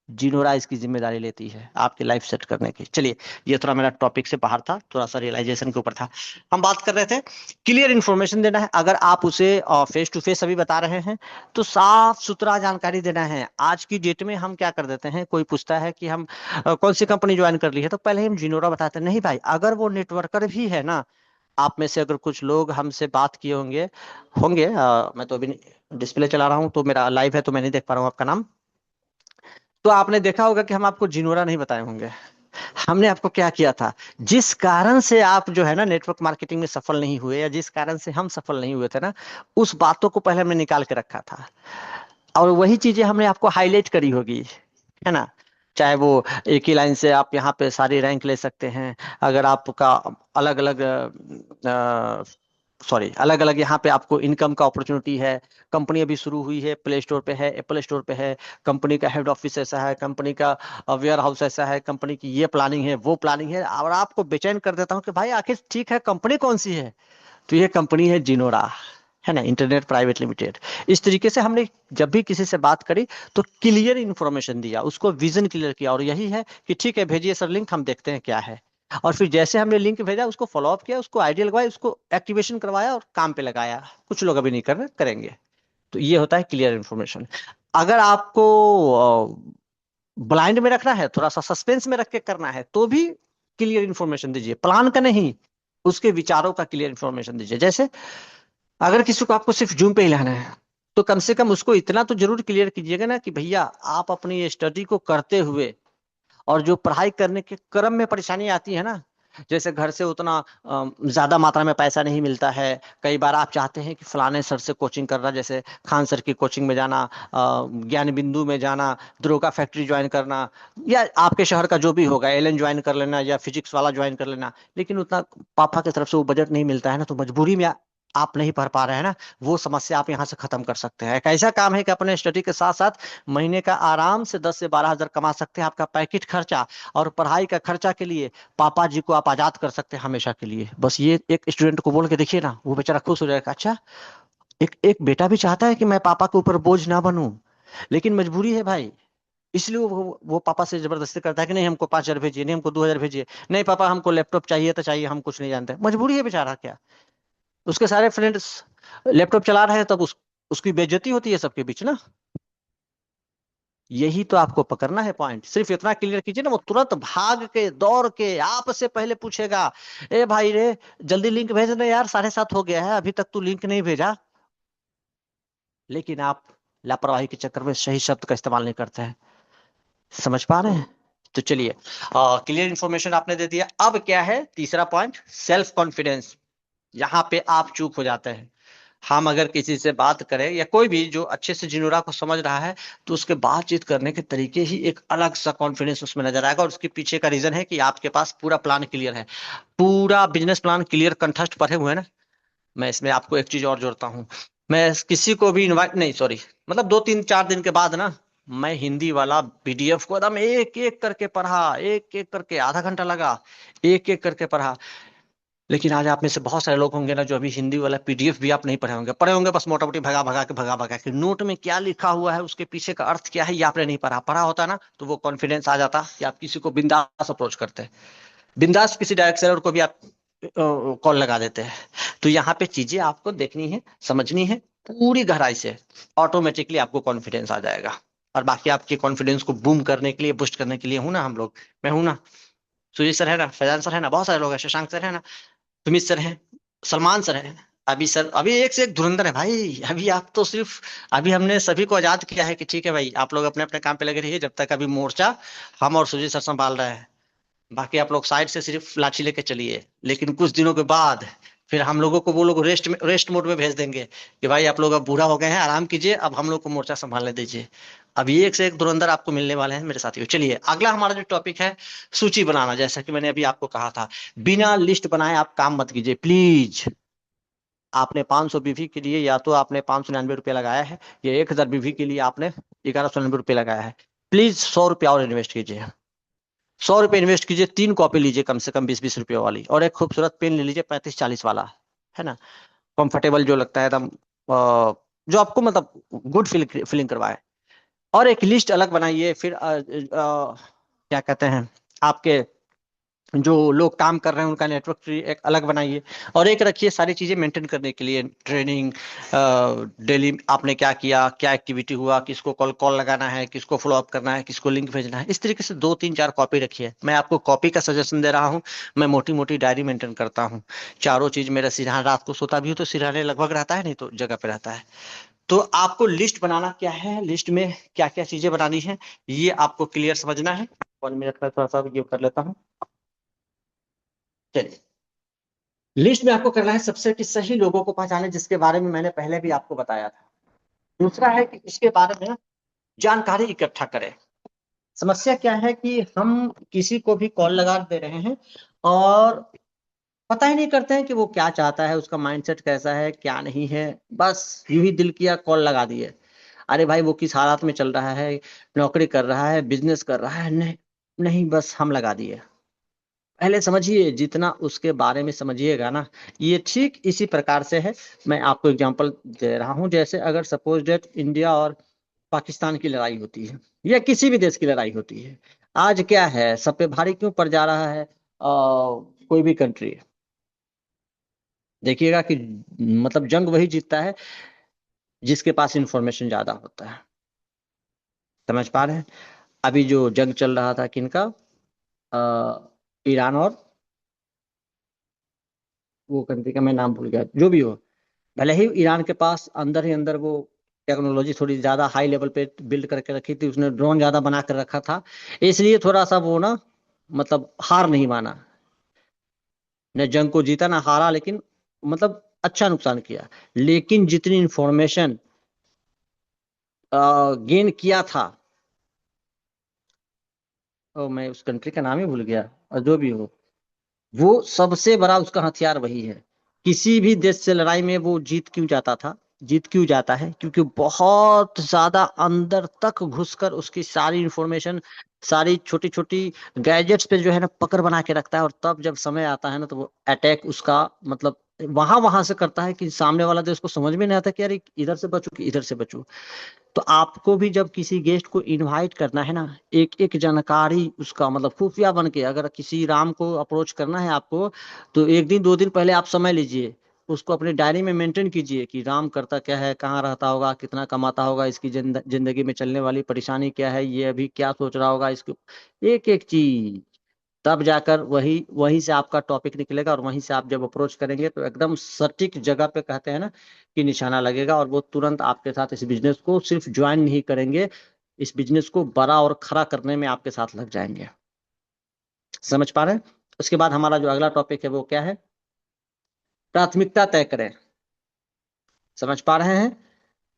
जिनोरा इसकी जिम्मेदारी लेती है आपकी लाइफ सेट करने की। चलिए, ये थोड़ा मेरा टॉपिक से बाहर था, थोड़ा सा रियलाइजेशन के ऊपर था। हम बात कर रहे थे, क्लियर इन्फॉर्मेशन देना है। अगर आप उसे फेस टू फेस अभी बता रहे हैं, तो साफ सुथरा जानकारी देना है। आज की डेट में हम क्या कर देते हैं, कोई पूछता है कि हम कौन सी कंपनी ज्वाइन कर ली है, तो पहले हम जिनोरा बताते हैं। नहीं भाई, अगर वो नेटवर्कर भी है ना, आप में से अगर कुछ लोग हमसे बात किए होंगे होंगे मैं तो अभी डिस्प्ले चला रहा हूँ, तो मेरा लाइव है तो मैं नहीं देख पा रहा हूँ आपका नाम। तो आपने देखा होगा कि हम आपको जिनोरा नहीं बताए होंगे। हमने आपको क्या किया था, जिस कारण से आप जो है ना नेटवर्क मार्केटिंग में सफल नहीं हुए, या जिस कारण से हम सफल नहीं हुए थे ना, उस बातों को पहले हमने निकाल के रखा था। और वही चीजें हमने आपको हाईलाइट करी होगी, है ना। चाहे वो एक ही लाइन से आप यहाँ पे सारी रैंक ले सकते हैं। अगर आपका अलग अलग सॉरी, अलग अलग यहाँ पे आपको इनकम का अपॉर्चुनिटी है। कंपनी अभी शुरू हुई है, प्ले स्टोर पे है, एप्पल स्टोर पे है। कंपनी का हेड ऑफिस ऐसा है, कंपनी का वेयर हाउस ऐसा है, कंपनी की ये प्लानिंग है, वो प्लानिंग है। और आपको बेचैन कर देता हूँ कि भाई आखिर ठीक है कंपनी कौन सी है, तो ये कंपनी है जिनोरा, है ना, इंटरनेट प्राइवेट लिमिटेड। इस तरीके से हमने जब भी किसी से बात करी, तो क्लियर इन्फॉर्मेशन दिया, उसको विजन क्लियर किया। और यही है कि ठीक है भेजिए सर लिंक, हम देखते हैं क्या है। और फिर जैसे हमने लिंक भेजा, उसको फॉलो अप किया, उसको आइडिया लगवाया, उसको एक्टिवेशन करवाया और काम पे लगाया। कुछ लोग अभी नहीं कर रहे, करेंगे। तो ये होता है क्लियर इन्फॉर्मेशन। अगर आपको ब्लाइंड में रखना है, थोड़ा सा सस्पेंस में रख के करना है, तो भी क्लियर इन्फॉर्मेशन दीजिए, प्लान का नहीं, उसके विचारों का क्लियर इन्फॉर्मेशन दीजिए। जैसे अगर किसी को आपको सिर्फ जूम पे ही लाना है, तो कम से कम उसको इतना तो जरूर क्लियर कीजिएगा ना कि भैया आप अपनी स्टडी को करते हुए और जो पढ़ाई करने के क्रम में परेशानी आती है ना, जैसे घर से उतना ज्यादा मात्रा में पैसा नहीं मिलता है, कई बार आप चाहते हैं कि फलाने सर से कोचिंग करना, जैसे खान सर की कोचिंग में जाना, ज्ञान बिंदु में जाना, ध्रुव फैक्ट्री ज्वाइन करना, या आपके शहर का जो भी होगा एलन ज्वाइन कर लेना या फिजिक्स वाला ज्वाइन कर लेना, लेकिन उतना पापा की तरफ से वो बजट नहीं मिलता है ना, तो मजबूरी में आप नहीं पढ़ पा रहे हैं ना, वो समस्या आप यहाँ से खत्म कर सकते हैं। एक ऐसा काम है कि अपने स्टडी के साथ साथ महीने का आराम से 10 से 12 हजार कमा सकते हैं, आपका पैकेट खर्चा और पढ़ाई का खर्चा के लिए पापा जी को आप आजाद कर सकते हैं हमेशा के लिए। बस ये एक स्टूडेंट को बोल के देखिए ना, वो बेचारा खुश हो जाएगा। अच्छा, एक एक बेटा भी चाहता है कि मैं पापा के ऊपर बोझ ना बनूं, लेकिन मजबूरी है भाई, इसलिए वो पापा से जबरदस्ती करता है कि नहीं हमको 5 हजार भेजिए, नहीं हमको 2 हजार भेजिए, नहीं पापा हमको लैपटॉप चाहिए तो चाहिए, हम कुछ नहीं जानते। मजबूरी है बेचारा, क्या उसके सारे फ्रेंड्स लैपटॉप चला रहे हैं, तब उसकी बेइज्जती होती है सबके बीच ना। यही तो आपको पकड़ना है पॉइंट, सिर्फ इतना क्लियर कीजिए ना, वो तुरंत भाग के दौड़ के आपसे पहले पूछेगा, ए भाई रे, जल्दी लिंक भेज दे यार, 7:30 हो गया है, अभी तक तू लिंक नहीं भेजा। लेकिन आप लापरवाही के चक्कर में सही शब्द का इस्तेमाल नहीं करते हैं। समझ पा रहे हैं? तो चलिए, क्लियर इंफॉर्मेशन आपने दे दिया। अब क्या है तीसरा पॉइंट, सेल्फ कॉन्फिडेंस। यहाँ पे आप चूक हो जाते हैं। हम अगर किसी से बात करें, या कोई भी जो अच्छे से जिनोरा को समझ रहा है, तो उसके बातचीत करने के तरीके ही एक अलग सा कॉन्फिडेंस उसमें नजर आएगा, और उसके पीछे का रीजन है कि आपके पास पूरा प्लान क्लियर है, पूरा बिजनेस प्लान क्लियर कंठस्थ पढ़े हुए हैं ना। मैं इसमें आपको एक चीज और जोड़ता हूँ। मैं किसी को भी इनवाइट नहीं, सॉरी, मतलब 2 3 4 दिन के बाद ना, मैं हिंदी वाला पीडीएफ को एकदम एक एक करके पढ़ा, एक एक करके आधा घंटा लगा, एक एक करके पढ़ा। लेकिन आज आप में से बहुत सारे लोग होंगे ना, जो अभी हिंदी वाला पीडीएफ भी आप नहीं पढ़े होंगे, पढ़े होंगे बस मोटा मोटी भगा भगा के नोट में क्या लिखा हुआ है, उसके पीछे का अर्थ क्या है, ये आपने नहीं पढ़ा। पढ़ा होता ना तो वो कॉन्फिडेंस आ जाता कि आप किसी को बिंदास अप्रोच करते हैं, बिंदास किसी डायरेक्टर को भी आप कॉल लगा देते हैं। तो यहाँ पे चीजें आपको देखनी है, समझनी है पूरी गहराई से, ऑटोमेटिकली आपको कॉन्फिडेंस आ जाएगा। और बाकी आपके कॉन्फिडेंस को बूम करने के लिए, बूस्ट करने के लिए हूं ना हम लोग, मैं हूं ना, सुजीत सर है ना, फैजान सर है ना, बहुत सारे लोग हैं, शशांक सर है ना, सुमित सर हैं, सलमान सर हैं, अभी सर, अभी एक से एक धुरंधर है भाई। अभी आप तो सिर्फ, अभी हमने सभी को आजाद किया है कि ठीक है भाई, आप लोग अपने अपने काम पे लगे रहिए, जब तक अभी मोर्चा हम और सुजीत सर संभाल रहे हैं, बाकी आप लोग साइड से सिर्फ लाठी लेके चलिए। लेकिन कुछ दिनों के बाद फिर हम लोगों को वो लोग रेस्ट मोड में भेज देंगे कि भाई आप लोग अब बूढ़ा हो गए हैं, आराम कीजिए, अब हम लोग को मोर्चा संभालने दीजिए। अब ये एक से एक धुरंधर आपको मिलने वाले हैं मेरे साथियों। चलिए अगला हमारा जो टॉपिक है, सूची बनाना। जैसा कि मैंने अभी आपको कहा था, बिना लिस्ट बनाए आप काम मत कीजिए प्लीज। आपने 500 बीवी के लिए या तो आपने 599 रुपया लगाया है, या 1000 बीवी के लिए आपने 1199 रुपये लगाया है, प्लीज 100 रुपया और इन्वेस्ट कीजिए। 100 रुपये इन्वेस्ट कीजिए, 3 कॉपी लीजिए कम से कम 20-20 रुपये वाली, और एक खूबसूरत पेन ले लीजिए 35-40 वाला, है ना, कंफर्टेबल जो लगता है एकदम, जो आपको मतलब गुड फीलिंग करवाए। और एक लिस्ट अलग बनाइए, फिर क्या कहते हैं, आपके जो लोग काम कर रहे हैं उनका नेटवर्क ट्री एक अलग बनाइए, और एक रखिए सारी चीजें मेंटेन करने के लिए, ट्रेनिंग, डेली आपने क्या किया, क्या एक्टिविटी हुआ, किसको कॉल कॉल लगाना है, किसको फॉलो अप करना है, किसको लिंक भेजना है, इस तरीके से 2 3 4 कॉपी रखिए। मैं आपको कॉपी का सजेशन दे रहा हूँ, मैं मोटी मोटी डायरी मेंटेन करता हूँ। चारों चीज मेरा सिरहान, रात को सोता भी हूँ तो सिरहाने लगभग रहता है, नहीं तो जगह पे रहता है। तो आपको लिस्ट बनाना क्या है, लिस्ट में क्या क्या चीजें बनानी है, ये आपको क्लियर समझना है। 1 मिनट में थोड़ा सा ये कर लेता हूँ। चलिए, लिस्ट में आपको करना है सबसे कि सही लोगों को पहचाने, जिसके बारे में मैंने पहले भी आपको बताया था। दूसरा है कि इसके बारे में जानकारी इकट्ठा करें। समस्या क्या है कि हम किसी को भी कॉल लगा दे रहे हैं, और पता ही नहीं करते हैं कि वो क्या चाहता है, उसका माइंडसेट कैसा है, क्या नहीं है। बस यूं ही दिल किया, कॉल लगा दिए। अरे भाई वो किस हालात में चल रहा है, नौकरी कर रहा है, बिजनेस कर रहा है, नहीं नहीं, बस हम लगा दिए। पहले समझिए, जितना उसके बारे में समझिएगा ना, ये ठीक इसी प्रकार से है। मैं आपको एग्जांपल दे रहा हूं, जैसे अगर सपोज डेट इंडिया और पाकिस्तान की लड़ाई होती है, या किसी भी देश की लड़ाई होती है, आज क्या है, सब पे भारी क्यों पड़ जा रहा है, कोई भी कंट्री, देखिएगा कि मतलब जंग वही जीतता है जिसके पास इंफॉर्मेशन ज्यादा होता है। समझ पा रहे हैं? अभी जो जंग चल रहा था किनका, ईरान और वो कंट्री का मैं नाम भूल गया, जो भी हो, भले ही ईरान के पास अंदर ही अंदर वो टेक्नोलॉजी थोड़ी ज्यादा हाई लेवल पे बिल्ड करके रखी थी, उसने ड्रोन ज्यादा बना कर रखा था, इसलिए थोड़ा सा वो ना, मतलब हार नहीं माना, ने जंग को जीता ना हारा, लेकिन मतलब अच्छा नुकसान किया। लेकिन जितनी इंफॉर्मेशन गेन किया था, और मैं उस कंट्री का नाम ही भूल गया, और जो भी हो, वो सबसे बड़ा उसका हथियार वही है। किसी भी देश से लड़ाई में वो जीत क्यों जाता था, जीत क्यों जाता है, क्योंकि बहुत ज्यादा अंदर तक घुसकर उसकी सारी इंफॉर्मेशन, सारी छोटी छोटी गैजेट्स पे जो है ना पकड़ बना के रखता है, और तब जब समय आता है ना तो वो अटैक उसका, मतलब वहां वहां से करता है कि सामने वाला देश को समझ में नहीं आता कि यार इधर से बचू कि इधर से बचू। तो आपको भी जब किसी गेस्ट को इनवाइट करना है ना, एक एक जानकारी उसका, मतलब खुफिया बन के, अगर किसी राम को अप्रोच करना है आपको, तो एक दिन दो दिन पहले आप समय लीजिए, उसको अपनी डायरी में मेंटेन कीजिए कि राम करता क्या है, कहाँ रहता होगा, कितना कमाता होगा, इसकी जिंदगी में चलने वाली परेशानी क्या है, ये अभी क्या सोच रहा होगा, इसको एक एक चीज, तब जाकर वही वहीं से आपका टॉपिक निकलेगा, और वहीं से आप जब अप्रोच करेंगे तो एकदम सटीक जगह पे, कहते हैं ना, कि निशाना लगेगा, और वो तुरंत आपके साथ इस बिजनेस को सिर्फ ज्वाइन नहीं करेंगे, इस बिजनेस को बड़ा और खड़ा करने में आपके साथ लग जाएंगे। समझ पा रहे हैं? उसके बाद हमारा जो अगला टॉपिक है वो क्या है? प्राथमिकता तय करें। समझ पा रहे हैं?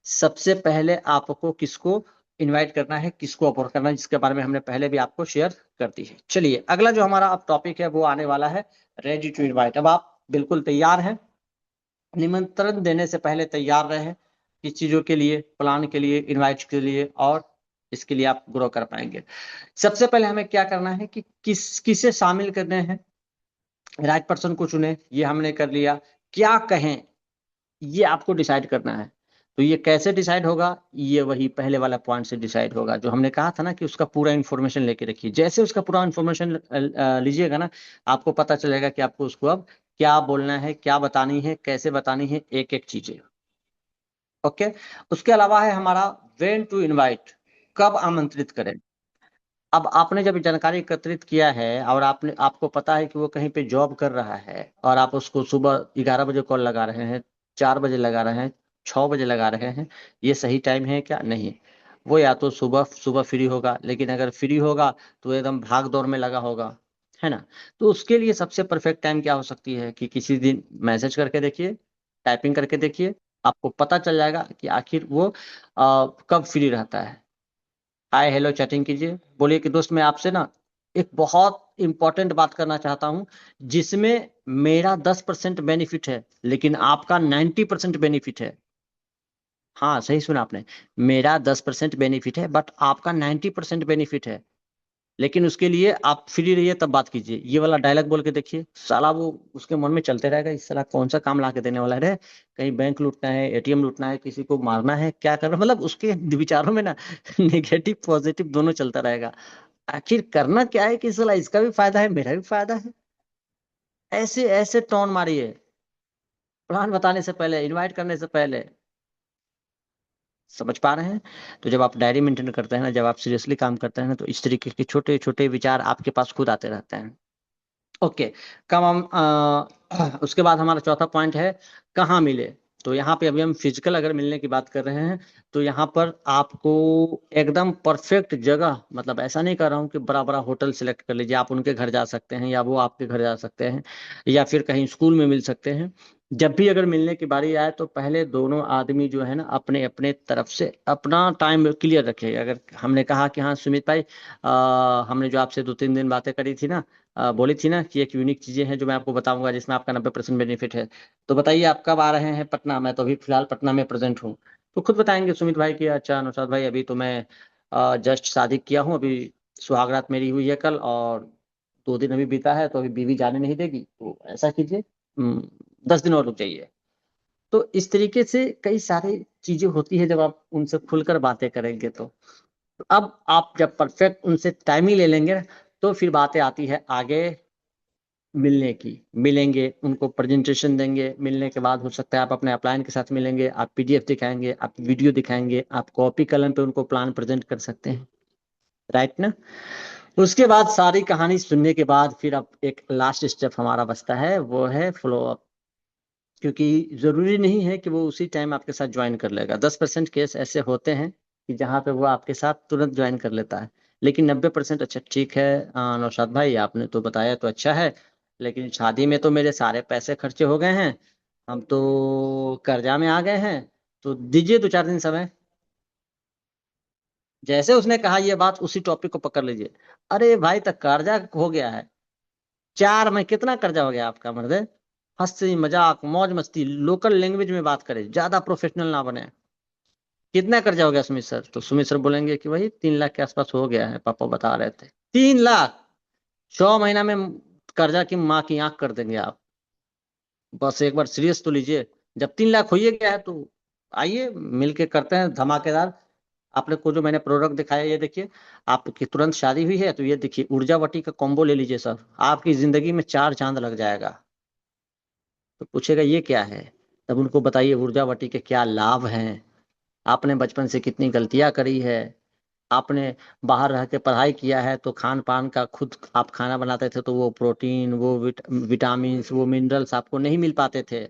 सबसे पहले आपको किसको इनवाइट करना है, किसको अप्रोच करना है, जिसके बारे में हमने पहले भी आपको शेयर कर दी है। चलिए अगला जो हमारा अब टॉपिक है वो आने वाला है रेडी टू इनवाइट। अब आप बिल्कुल तैयार हैं, निमंत्रण देने से पहले तैयार रहे, किस चीजों के लिए, प्लान के लिए, इनवाइट के लिए, और इसके लिए आप ग्रो कर पाएंगे। सबसे पहले हमें क्या करना है कि किसे शामिल करने हैं, राइट पर्सन को चुने, ये हमने कर लिया। क्या कहें, ये आपको डिसाइड करना है। तो ये कैसे डिसाइड होगा, ये वही पहले वाला पॉइंट से डिसाइड होगा, जो हमने कहा था ना कि उसका पूरा इन्फॉर्मेशन लेके रखिए। जैसे उसका पूरा इन्फॉर्मेशन लीजिएगा ना, आपको पता चलेगा कि आपको उसको अब क्या बोलना है, क्या बतानी है, कैसे बतानी है, एक एक चीजें। ओके। उसके अलावा है हमारा वेन टू इनवाइट, कब आमंत्रित करें। अब आपने जब जानकारी एकत्रित किया है, और आपने, आपको पता है कि वो कहीं पे जॉब कर रहा है, और आप उसको सुबह 11 बजे कॉल लगा रहे हैं, 4 बजे लगा रहे हैं, 6 बजे लगा रहे हैं, ये सही टाइम है क्या? नहीं। वो या तो सुबह सुबह फ्री होगा, लेकिन अगर फ्री होगा तो एकदम भाग दौड़ में लगा होगा, है ना। तो उसके लिए सबसे परफेक्ट टाइम क्या हो सकती है कि किसी दिन मैसेज करके देखिए, टाइपिंग करके देखिए, आपको पता चल जाएगा कि आखिर वो कब फ्री रहता है। हाय हेलो चैटिंग कीजिए, बोलिए कि दोस्त मैं आपसे ना एक बहुत इंपॉर्टेंट बात करना चाहता हूँ, जिसमें मेरा 10% बेनिफिट है, लेकिन आपका 90% बेनिफिट है। हाँ सही सुना आपने, मेरा 10% बेनिफिट है बट आपका 90% बेनिफिट है, लेकिन उसके लिए आप फ्री रहिए तब बात कीजिए। ये वाला डायलॉग बोल के देखिए, साला वो उसके मन में चलते रहेगा, इस साला कौन सा काम ला के देने वाला है रे, कहीं बैंक लूटना है, एटीएम लूटना है, किसी को मारना है, क्या करना, मतलब उसके विचारों में ना नेगेटिव पॉजिटिव दोनों चलता रहेगा। आखिर करना क्या है कि साला इसका भी फायदा है, मेरा भी फायदा है। ऐसे ऐसे टोन मारिए, प्लान बताने से पहले, इनवाइट करने से पहले। समझ पा रहे हैं? तो जब आप डायरी मेंटेन करते हैं ना, जब आप सीरियसली काम करते हैं ना, तो इस तरीके के छोटे छोटे विचार आपके पास खुद आते रहते हैं। ओके। कब हम उसके बाद हमारा चौथा पॉइंट है कहाँ मिले। तो यहाँ पे अभी हम फिजिकल अगर मिलने की बात कर रहे हैं, तो यहाँ पर आपको एकदम परफेक्ट जगह, मतलब ऐसा नहीं कर रहा हूँ कि बड़ा बड़ा होटल सेलेक्ट कर लीजिए, आप उनके घर जा सकते हैं, या वो आपके घर जा सकते हैं, या फिर कहीं स्कूल में मिल सकते हैं। जब भी अगर मिलने की बारी आए तो पहले दोनों आदमी जो है ना अपने अपने तरफ से अपना टाइम क्लियर रखे। अगर हमने कहा कि हाँ सुमित भाई, हमने जो आपसे 2-3 दिन बातें करी थी ना, बोली थी ना कि एक यूनिक चीजें हैं जो मैं आपको बताऊंगा, जिसमें आपका 90% बेनिफिट है। तो बताइए आप कब आ रहे हैं पटना? मैं तो अभी फिलहाल पटना में प्रेजेंट हूँ। तो खुद बताएंगे सुमित भाई कि अच्छा अनुसार भाई, अभी तो मैं जस्ट शादी किया हूँ, अभी सुहागरात मेरी हुई है कल, और 2 दिन अभी बीता है, तो अभी बीवी जाने नहीं देगी, तो ऐसा कीजिए 10 दिन और रुक जाइए। तो इस तरीके से कई सारी चीजें होती है जब आप उनसे खुलकर बातें करेंगे तो। अब आप जब परफेक्ट उनसे टाइम ही ले लेंगे, तो फिर बातें आती है आगे मिलने की। मिलेंगे, उनको प्रेजेंटेशन देंगे, मिलने के बाद हो सकता है आप अपने अपलाइन के साथ मिलेंगे, आप पीडीएफ दिखाएंगे, आप वीडियो दिखाएंगे, आप कॉपी कलम पे उनको प्लान प्रेजेंट कर सकते हैं। राइट ना? उसके बाद सारी कहानी सुनने के बाद फिर अब एक लास्ट स्टेप हमारा बचता है, वो है फॉलो अप। क्योंकि जरूरी नहीं है कि वो उसी टाइम आपके साथ ज्वाइन कर लेगा। 10% केस ऐसे होते हैं कि जहाँ पे वो आपके साथ तुरंत ज्वाइन कर लेता है, लेकिन 90%। अच्छा ठीक है नौशाद भाई, आपने तो बताया तो अच्छा है, लेकिन शादी में तो मेरे सारे पैसे खर्चे हो गए हैं, हम तो कर्जा में आ गए हैं, तो दीजिए 2-4 दिन समय। जैसे उसने कहा ये बात, उसी टॉपिक को पकड़ लीजिए। अरे भाई तक कर्जा हो गया है 4 में, कितना कर्जा हो गया आपका मर्दे? हंसी मजाक मौज मस्ती, लोकल लैंग्वेज में बात करें, ज्यादा प्रोफेशनल ना बने। कितना कर्जा हो गया सुमित सर? तो सुमित सर बोलेंगे कि वही 3 लाख के आसपास हो गया है, पापा बता रहे थे। 3 लाख 6 महीना में कर्जा की माँ की आंख कर देंगे आप। बस एक बार सीरियस तो लीजिए। जब 3 लाख हो ही गया है तो आइए मिलके करते हैं धमाकेदार। आपने को जो मैंने प्रोडक्ट दिखाया ये देखिए, आपकी तुरंत शादी हुई है तो ये देखिए ऊर्जावटी का कॉम्बो ले लीजिए सर, आपकी जिंदगी में 4 चांद लग जाएगा। तो पूछेगा ये क्या है, तब उनको बताइए ऊर्जावटी के क्या लाभ हैं। आपने बचपन से कितनी गलतियां करी है, आपने बाहर रह के पढ़ाई किया है तो खान पान का खुद आप खाना बनाते थे, तो वो प्रोटीन, वो विटामिन, वो मिनरल्स आपको नहीं मिल पाते थे,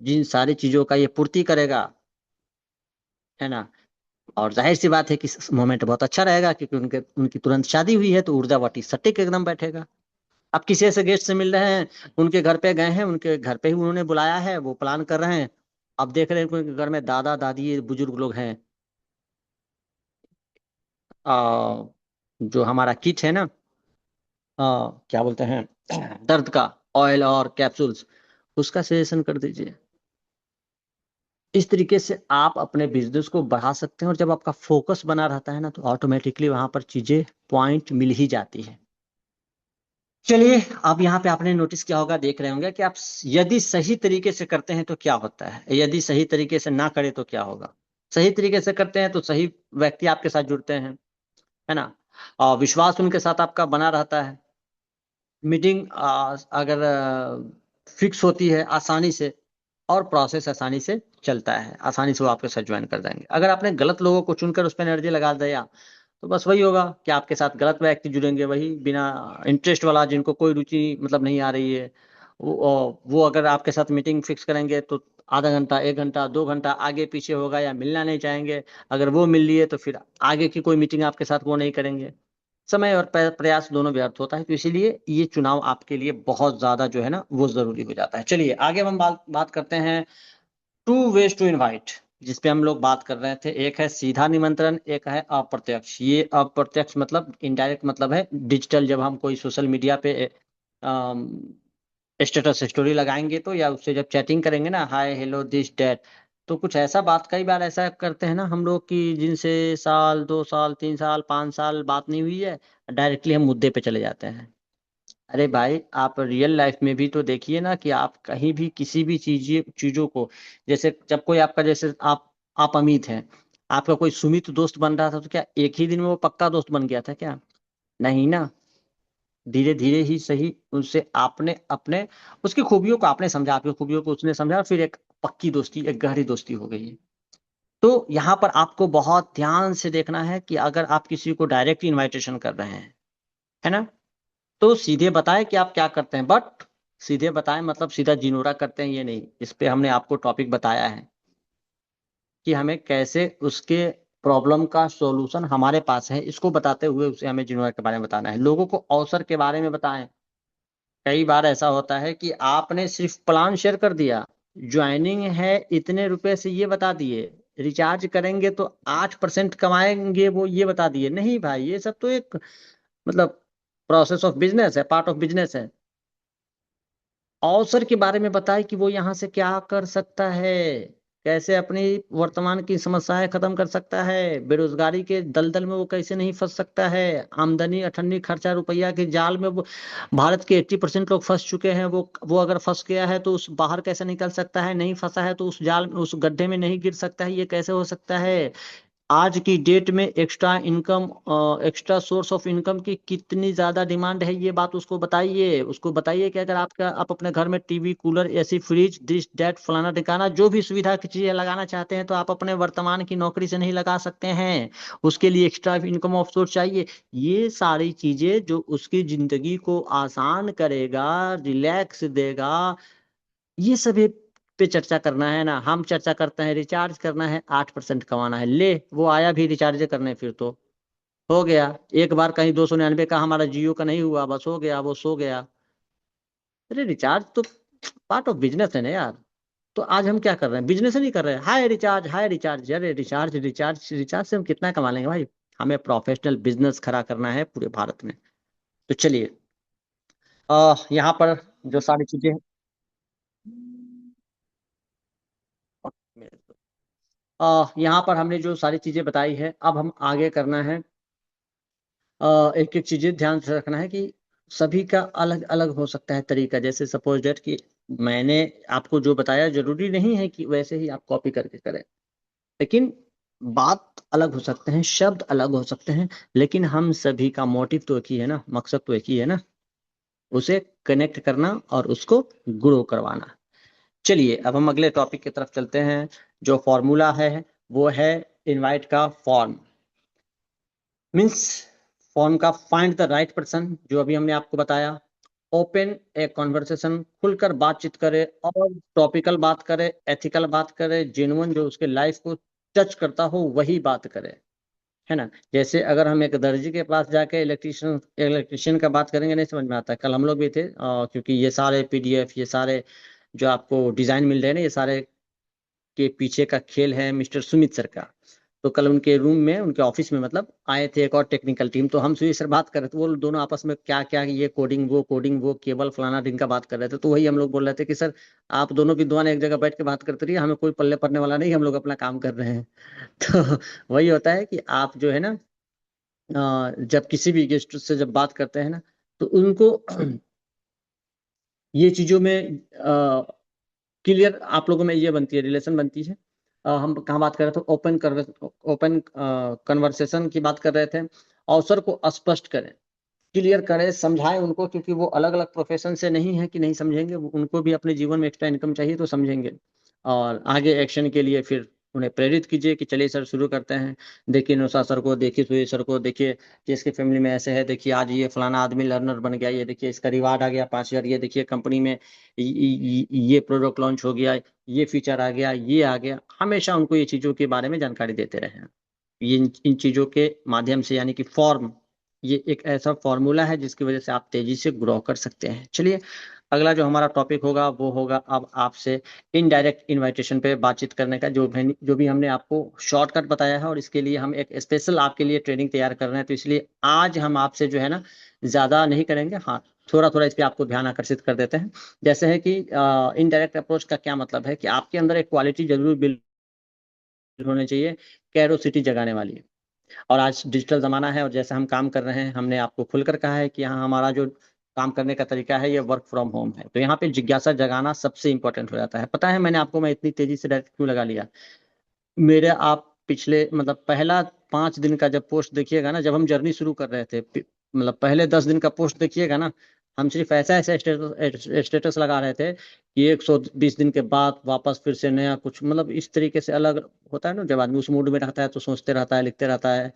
जिन सारी चीजों का ये पूर्ति करेगा, है ना। और जाहिर सी बात है कि मोमेंट बहुत अच्छा रहेगा, क्योंकि उनके उनकी तुरंत शादी हुई है तो ऊर्जावाटी सटीक एकदम बैठेगा। अब किसी ऐसे गेस्ट से मिल रहे हैं, उनके घर पे गए हैं, उनके घर पे ही उन्होंने बुलाया है, वो प्लान कर रहे हैं। अब देख रहे हैं कि उनके घर में दादा दादी बुजुर्ग लोग हैं। आ, जो हमारा किट है ना, क्या बोलते हैं, दर्द का ऑयल और कैप्सूल्स, उसका सजेशन कर दीजिए। इस तरीके से आप अपने बिजनेस को बढ़ा सकते हैं, और जब आपका फोकस बना रहता है ना तो ऑटोमेटिकली वहां पर चीजें पॉइंट मिल ही जाती है। चलिए, अब यहाँ पे आपने नोटिस किया होगा, देख रहे होंगे कि आप यदि सही तरीके से करते हैं तो क्या होता है, यदि सही तरीके से ना करें तो क्या होगा। सही तरीके से करते हैं तो सही व्यक्ति आपके साथ जुड़ते हैं, है ना, और विश्वास उनके साथ आपका बना रहता है। मीटिंग अगर फिक्स होती है आसानी से, और प्रोसेस आसानी से चलता है, आसानी से वो आपके साथ ज्वाइन कर जाएंगे। अगर आपने गलत लोगों को चुनकर उस पर एनर्जी लगा दिया तो बस वही होगा कि आपके साथ गलत व्यक्ति जुड़ेंगे, वही बिना इंटरेस्ट वाला, जिनको कोई रुचि मतलब नहीं आ रही है। वो अगर आपके साथ मीटिंग फिक्स करेंगे तो आधा घंटा, 1 घंटा, 2 घंटा आगे पीछे होगा, या मिलना नहीं चाहेंगे। अगर वो मिल लिए तो फिर आगे की कोई मीटिंग आपके साथ वो नहीं करेंगे। समय और प्रयास दोनों व्यर्थ होता है, तो इसीलिए ये चुनाव आपके लिए बहुत ज्यादा जो है ना वो जरूरी हो जाता है। चलिए आगे हम बात करते हैं, टू वेज टू इनवाइट, जिसपे हम लोग बात कर रहे थे। एक है सीधा निमंत्रण, एक है अप्रत्यक्ष। ये अप्रत्यक्ष मतलब इनडायरेक्ट, मतलब है डिजिटल, जब हम कोई सोशल मीडिया पे स्टेटस स्टोरी लगाएंगे तो, या उससे जब चैटिंग करेंगे ना, हाय हेलो दिस डैट, तो कुछ ऐसा बात, कई बार ऐसा करते हैं ना हम लोग कि जिनसे साल 2 साल 3 साल 5 साल बात नहीं हुई है, डायरेक्टली हम मुद्दे पे चले जाते हैं। अरे भाई आप रियल लाइफ में भी तो देखिए ना, कि आप कहीं भी किसी भी चीजों को, जैसे जब कोई आपका, जैसे आप अमित हैं, आपका कोई सुमित दोस्त बन रहा था तो क्या एक ही दिन में वो पक्का दोस्त बन गया था क्या? नहीं ना, धीरे धीरे ही सही उससे आपने अपने, उसकी खूबियों को आपने समझा, आपकी खूबियों को उसने समझा, फिर एक पक्की दोस्ती, एक गहरी दोस्ती हो गई है। तो यहाँ पर आपको बहुत ध्यान से देखना है कि अगर आप किसी को डायरेक्ट इनविटेशन कर रहे हैं, है ना, तो सीधे बताएं कि आप क्या करते हैं, बट सीधे बताएं मतलब सीधा जिनोरा करते हैं ये नहीं। इस पे हमने आपको टॉपिक बताया है कि हमें कैसे उसके प्रॉब्लम का सॉल्यूशन हमारे पास है, इसको बताते हुए उसे हमें जिनोरा के बारे में बताना है। लोगों को अवसर के बारे में बताएं। कई बार ऐसा होता है कि आपने सिर्फ प्लान शेयर कर दिया, ज्वाइनिंग है इतने रुपए से ये बता दिए, रिचार्ज करेंगे तो 8% कमाएंगे वो ये बता दिए। नहीं भाई, ये सब तो एक मतलब प्रोसेस ऑफ बिजनेस है, पार्ट ऑफ बिजनेस है। अवसर के बारे में बताए कि वो यहाँ से क्या कर सकता है, कैसे अपनी वर्तमान की समस्याएं खत्म कर सकता है, बेरोजगारी के दलदल में वो कैसे नहीं फंस सकता है, आमदनी अठन्नी खर्चा रुपया के जाल में वो, भारत के 80% लोग फंस चुके हैं, वो अगर फंस गया है तो उस बाहर कैसे निकल सकता है, नहीं फंसा है तो उस जाल, उस गड्ढे में नहीं गिर सकता है, ये कैसे हो सकता है। आज की डेट में extra income, extra source of income की कितनी ज्यादा डिमांड है, ये बात उसको बताइए। उसको बताइए कि अगर आप अपने घर में TV, cooler, AC, fridge, dish, that, फलाना ढिकाना जो भी सुविधा की चीजें लगाना चाहते हैं, तो आप अपने वर्तमान की नौकरी से नहीं लगा सकते हैं। उसके लिए एक्स्ट्रा इनकम ऑफ सोर्स चाहिए। ये सारी चीजें जो उसकी जिंदगी को आसान करेगा, रिलैक्स देगा, ये सब एक पे चर्चा करना है ना, हम चर्चा करते हैं रिचार्ज करना है, 8% कमाना है। ले वो आया भी रिचार्ज करने, फिर तो हो गया। एक बार कहीं 299 का हमारा जियो का नहीं हुआ, बस हो गया, वो सो गया। अरे रिचार्ज तो पार्ट ऑफ बिजनेस है ना यार। तो आज हम क्या कर रहे हैं, बिजनेस नहीं कर रहे हैं, हाय रिचार्ज हाय रिचार्ज। अरे रिचार्ज रिचार्ज रिचार्ज से हम कितना कमा लेंगे भाई। हमें प्रोफेशनल बिजनेस खड़ा करना है पूरे भारत में। तो चलिए, यहाँ पर जो सारी चीजें यहाँ पर हमने जो सारी चीजें बताई है, अब हम आगे करना है। एक एक चीजें ध्यान से रखना है कि सभी का अलग अलग हो सकता है तरीका। जैसे सपोज डेट कि मैंने आपको जो बताया, जरूरी नहीं है कि वैसे ही आप कॉपी करके करें, लेकिन बात अलग हो सकते हैं, शब्द अलग हो सकते हैं, लेकिन हम सभी का मोटिव तो एक ही है ना, मकसद तो एक ही है ना, उसे कनेक्ट करना और उसको ग्रो करवाना। चलिए अब हम अगले टॉपिक की तरफ चलते हैं। जो फॉर्मूला है वो है इनवाइट का फॉर्म। मीन्स फॉर्म का फाइंड द राइट पर्सन, जो अभी हमने आपको बताया। ओपन ए कॉन्वर्सेशन, खुलकर बातचीत करे और टॉपिकल बात करे, एथिकल बात करे, जेन्युइन जो उसके लाइफ को टच करता हो वही बात करे, है ना। जैसे अगर हम एक दर्जी के पास जाके इलेक्ट्रिशियन इलेक्ट्रिशियन का बात करेंगे, नहीं समझ में आता है। कल हम लोग भी थे, क्योंकि ये सारे पीडीएफ, ये सारे जो आपको डिजाइन मिल रहे हैं ना, ये सारे के पीछे का खेल है मिस्टर सुमित सर का। तो कल उनके रूम में, उनके ऑफिस में मतलब आए थे एक और टेक्निकल टीम, तो हम सुमित सर बात कर रहे थे, वो दोनों आपस में क्या क्या, ये कोडिंग वो केबल फलाना दिन का बात कर रहे थे। तो वही हम लोग बोल रहे थे कि सर आप दोनों की दुकान एक जगह बैठ के बात करते रहिए, हमें कोई पल्ले पड़ने वाला नहीं, हम लोग अपना काम कर रहे हैं। तो वही होता है कि आप जो है ना, जब किसी भी गेस्ट से जब बात करते हैं ना, तो उनको ये चीजों में क्लियर आप लोगों में ये बनती है, रिलेशन बनती है। हम कहाँ बात कर रहे थे, ओपन कन्वर्सेशन की बात कर रहे थे। अवसर को स्पष्ट करें, क्लियर करें, समझाएं उनको, क्योंकि वो अलग अलग प्रोफेशन से नहीं है कि नहीं समझेंगे, उनको भी अपने जीवन में एक्स्ट्रा इनकम चाहिए तो समझेंगे। और आगे एक्शन के लिए फिर उन्हें प्रेरित कीजिए कि चलिए सर शुरू करते हैं। देखिए नुसा सर को, देखिए सुरेश सर को, देखिए जिसकी फैमिली में ऐसे है, देखिए आज ये फलाना आदमी लर्नर बन गया, ये देखिए इसका रिवार्ड आ गया 5,000, ये देखिए कंपनी में ये प्रोडक्ट लॉन्च हो गया, ये फीचर आ गया, ये आ गया। हमेशा उनको ये चीज़ों के बारे में जानकारी देते रहे। ये इन चीजों के माध्यम से, यानी कि फॉर्म, ये एक ऐसा फॉर्मूला है जिसकी वजह से आप तेजी से ग्रो कर सकते हैं। चलिए अगला जो हमारा टॉपिक होगा वो होगा अब आपसे इनडायरेक्ट इनविटेशन पे बातचीत करने का, जो भी हमने आपको शॉर्टकट बताया है, और इसके लिए हम एक स्पेशल आपके लिए ट्रेनिंग तैयार कर रहे हैं। तो इसलिए आज हम आपसे जो है ना, ज्यादा नहीं करेंगे, हाँ थोड़ा थोड़ा इस पे आपको ध्यान आकर्षित कर देते हैं। जैसे है कि इनडायरेक्ट अप्रोच का क्या मतलब है, कि आपके अंदर एक क्वालिटी जरूर बिल्ड होनी चाहिए, कैरोसिटी जगाने वाली। और आज डिजिटल जमाना है, और जैसे हम काम कर रहे हैं, हमने आपको खुलकर कहा है कि यहाँ हमारा जो काम करने का तरीका है ये वर्क फ्रॉम होम है। तो यहाँ पे जिज्ञासा जगाना सबसे इंपॉर्टेंट हो जाता है। पता है मैंने आपको, मैं इतनी तेजी से डायरेक्ट क्यों लगा लिया। मेरे आप पिछले मतलब पहला 5 दिन का जब पोस्ट देखिएगा ना, जब हम जर्नी शुरू कर रहे थे, मतलब पहले 10 दिन का पोस्ट देखिएगा ना, हम सिर्फ ऐसा ऐसा स्टेटस लगा रहे थे कि 120 दिन के बाद वापस फिर से नया कुछ, मतलब इस तरीके से अलग होता है ना, जब आदमी उस मूड में रहता है तो सोचते रहता है, लिखते रहता है।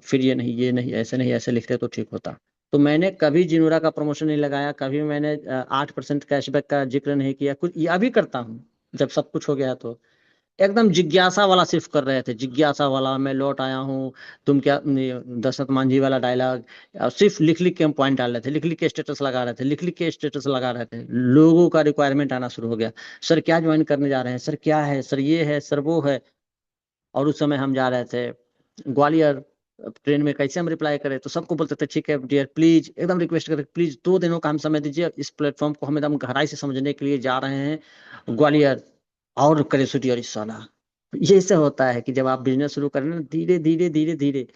फिर ये नहीं ऐसे लिखते तो ठीक होता। तो मैंने कभी जिनोरा का प्रमोशन नहीं लगाया, कभी मैंने 8% कैशबैक का जिक्र नहीं किया, कुछ ये अभी करता हूँ जब सब कुछ हो गया तो। एकदम जिज्ञासा वाला सिर्फ कर रहे थे, जिज्ञासा वाला, मैं लौट आया हूँ, तुम क्या, दशरथ मांझी वाला डायलॉग। सिर्फ लिख लिख के हम पॉइंट डाल रहे थे, लिख लिख के स्टेटस लगा रहे थे, लिख लिख के स्टेटस लगा रहे थे। लोगों का रिक्वायरमेंट आना शुरू हो गया, सर क्या ज्वाइन करने जा रहे हैं, सर क्या है, सर ये है, सर वो है। और उस समय हम जा रहे थे ग्वालियर, ट्रेन में कैसे हम रिप्लाई करें, तो सबको बोलते थे ठीक है डियर, प्लीज एकदम रिक्वेस्ट करें, प्लीज 2 दिनों का हम समय दीजिए, इस प्लेटफॉर्म को हम एकदम गहराई से समझने के लिए जा रहे हैं ग्वालियर, और करेसुटी और इस साला। ये ऐसे होता है कि जब आप बिजनेस शुरू करें ना, धीरे धीरे धीरे धीरे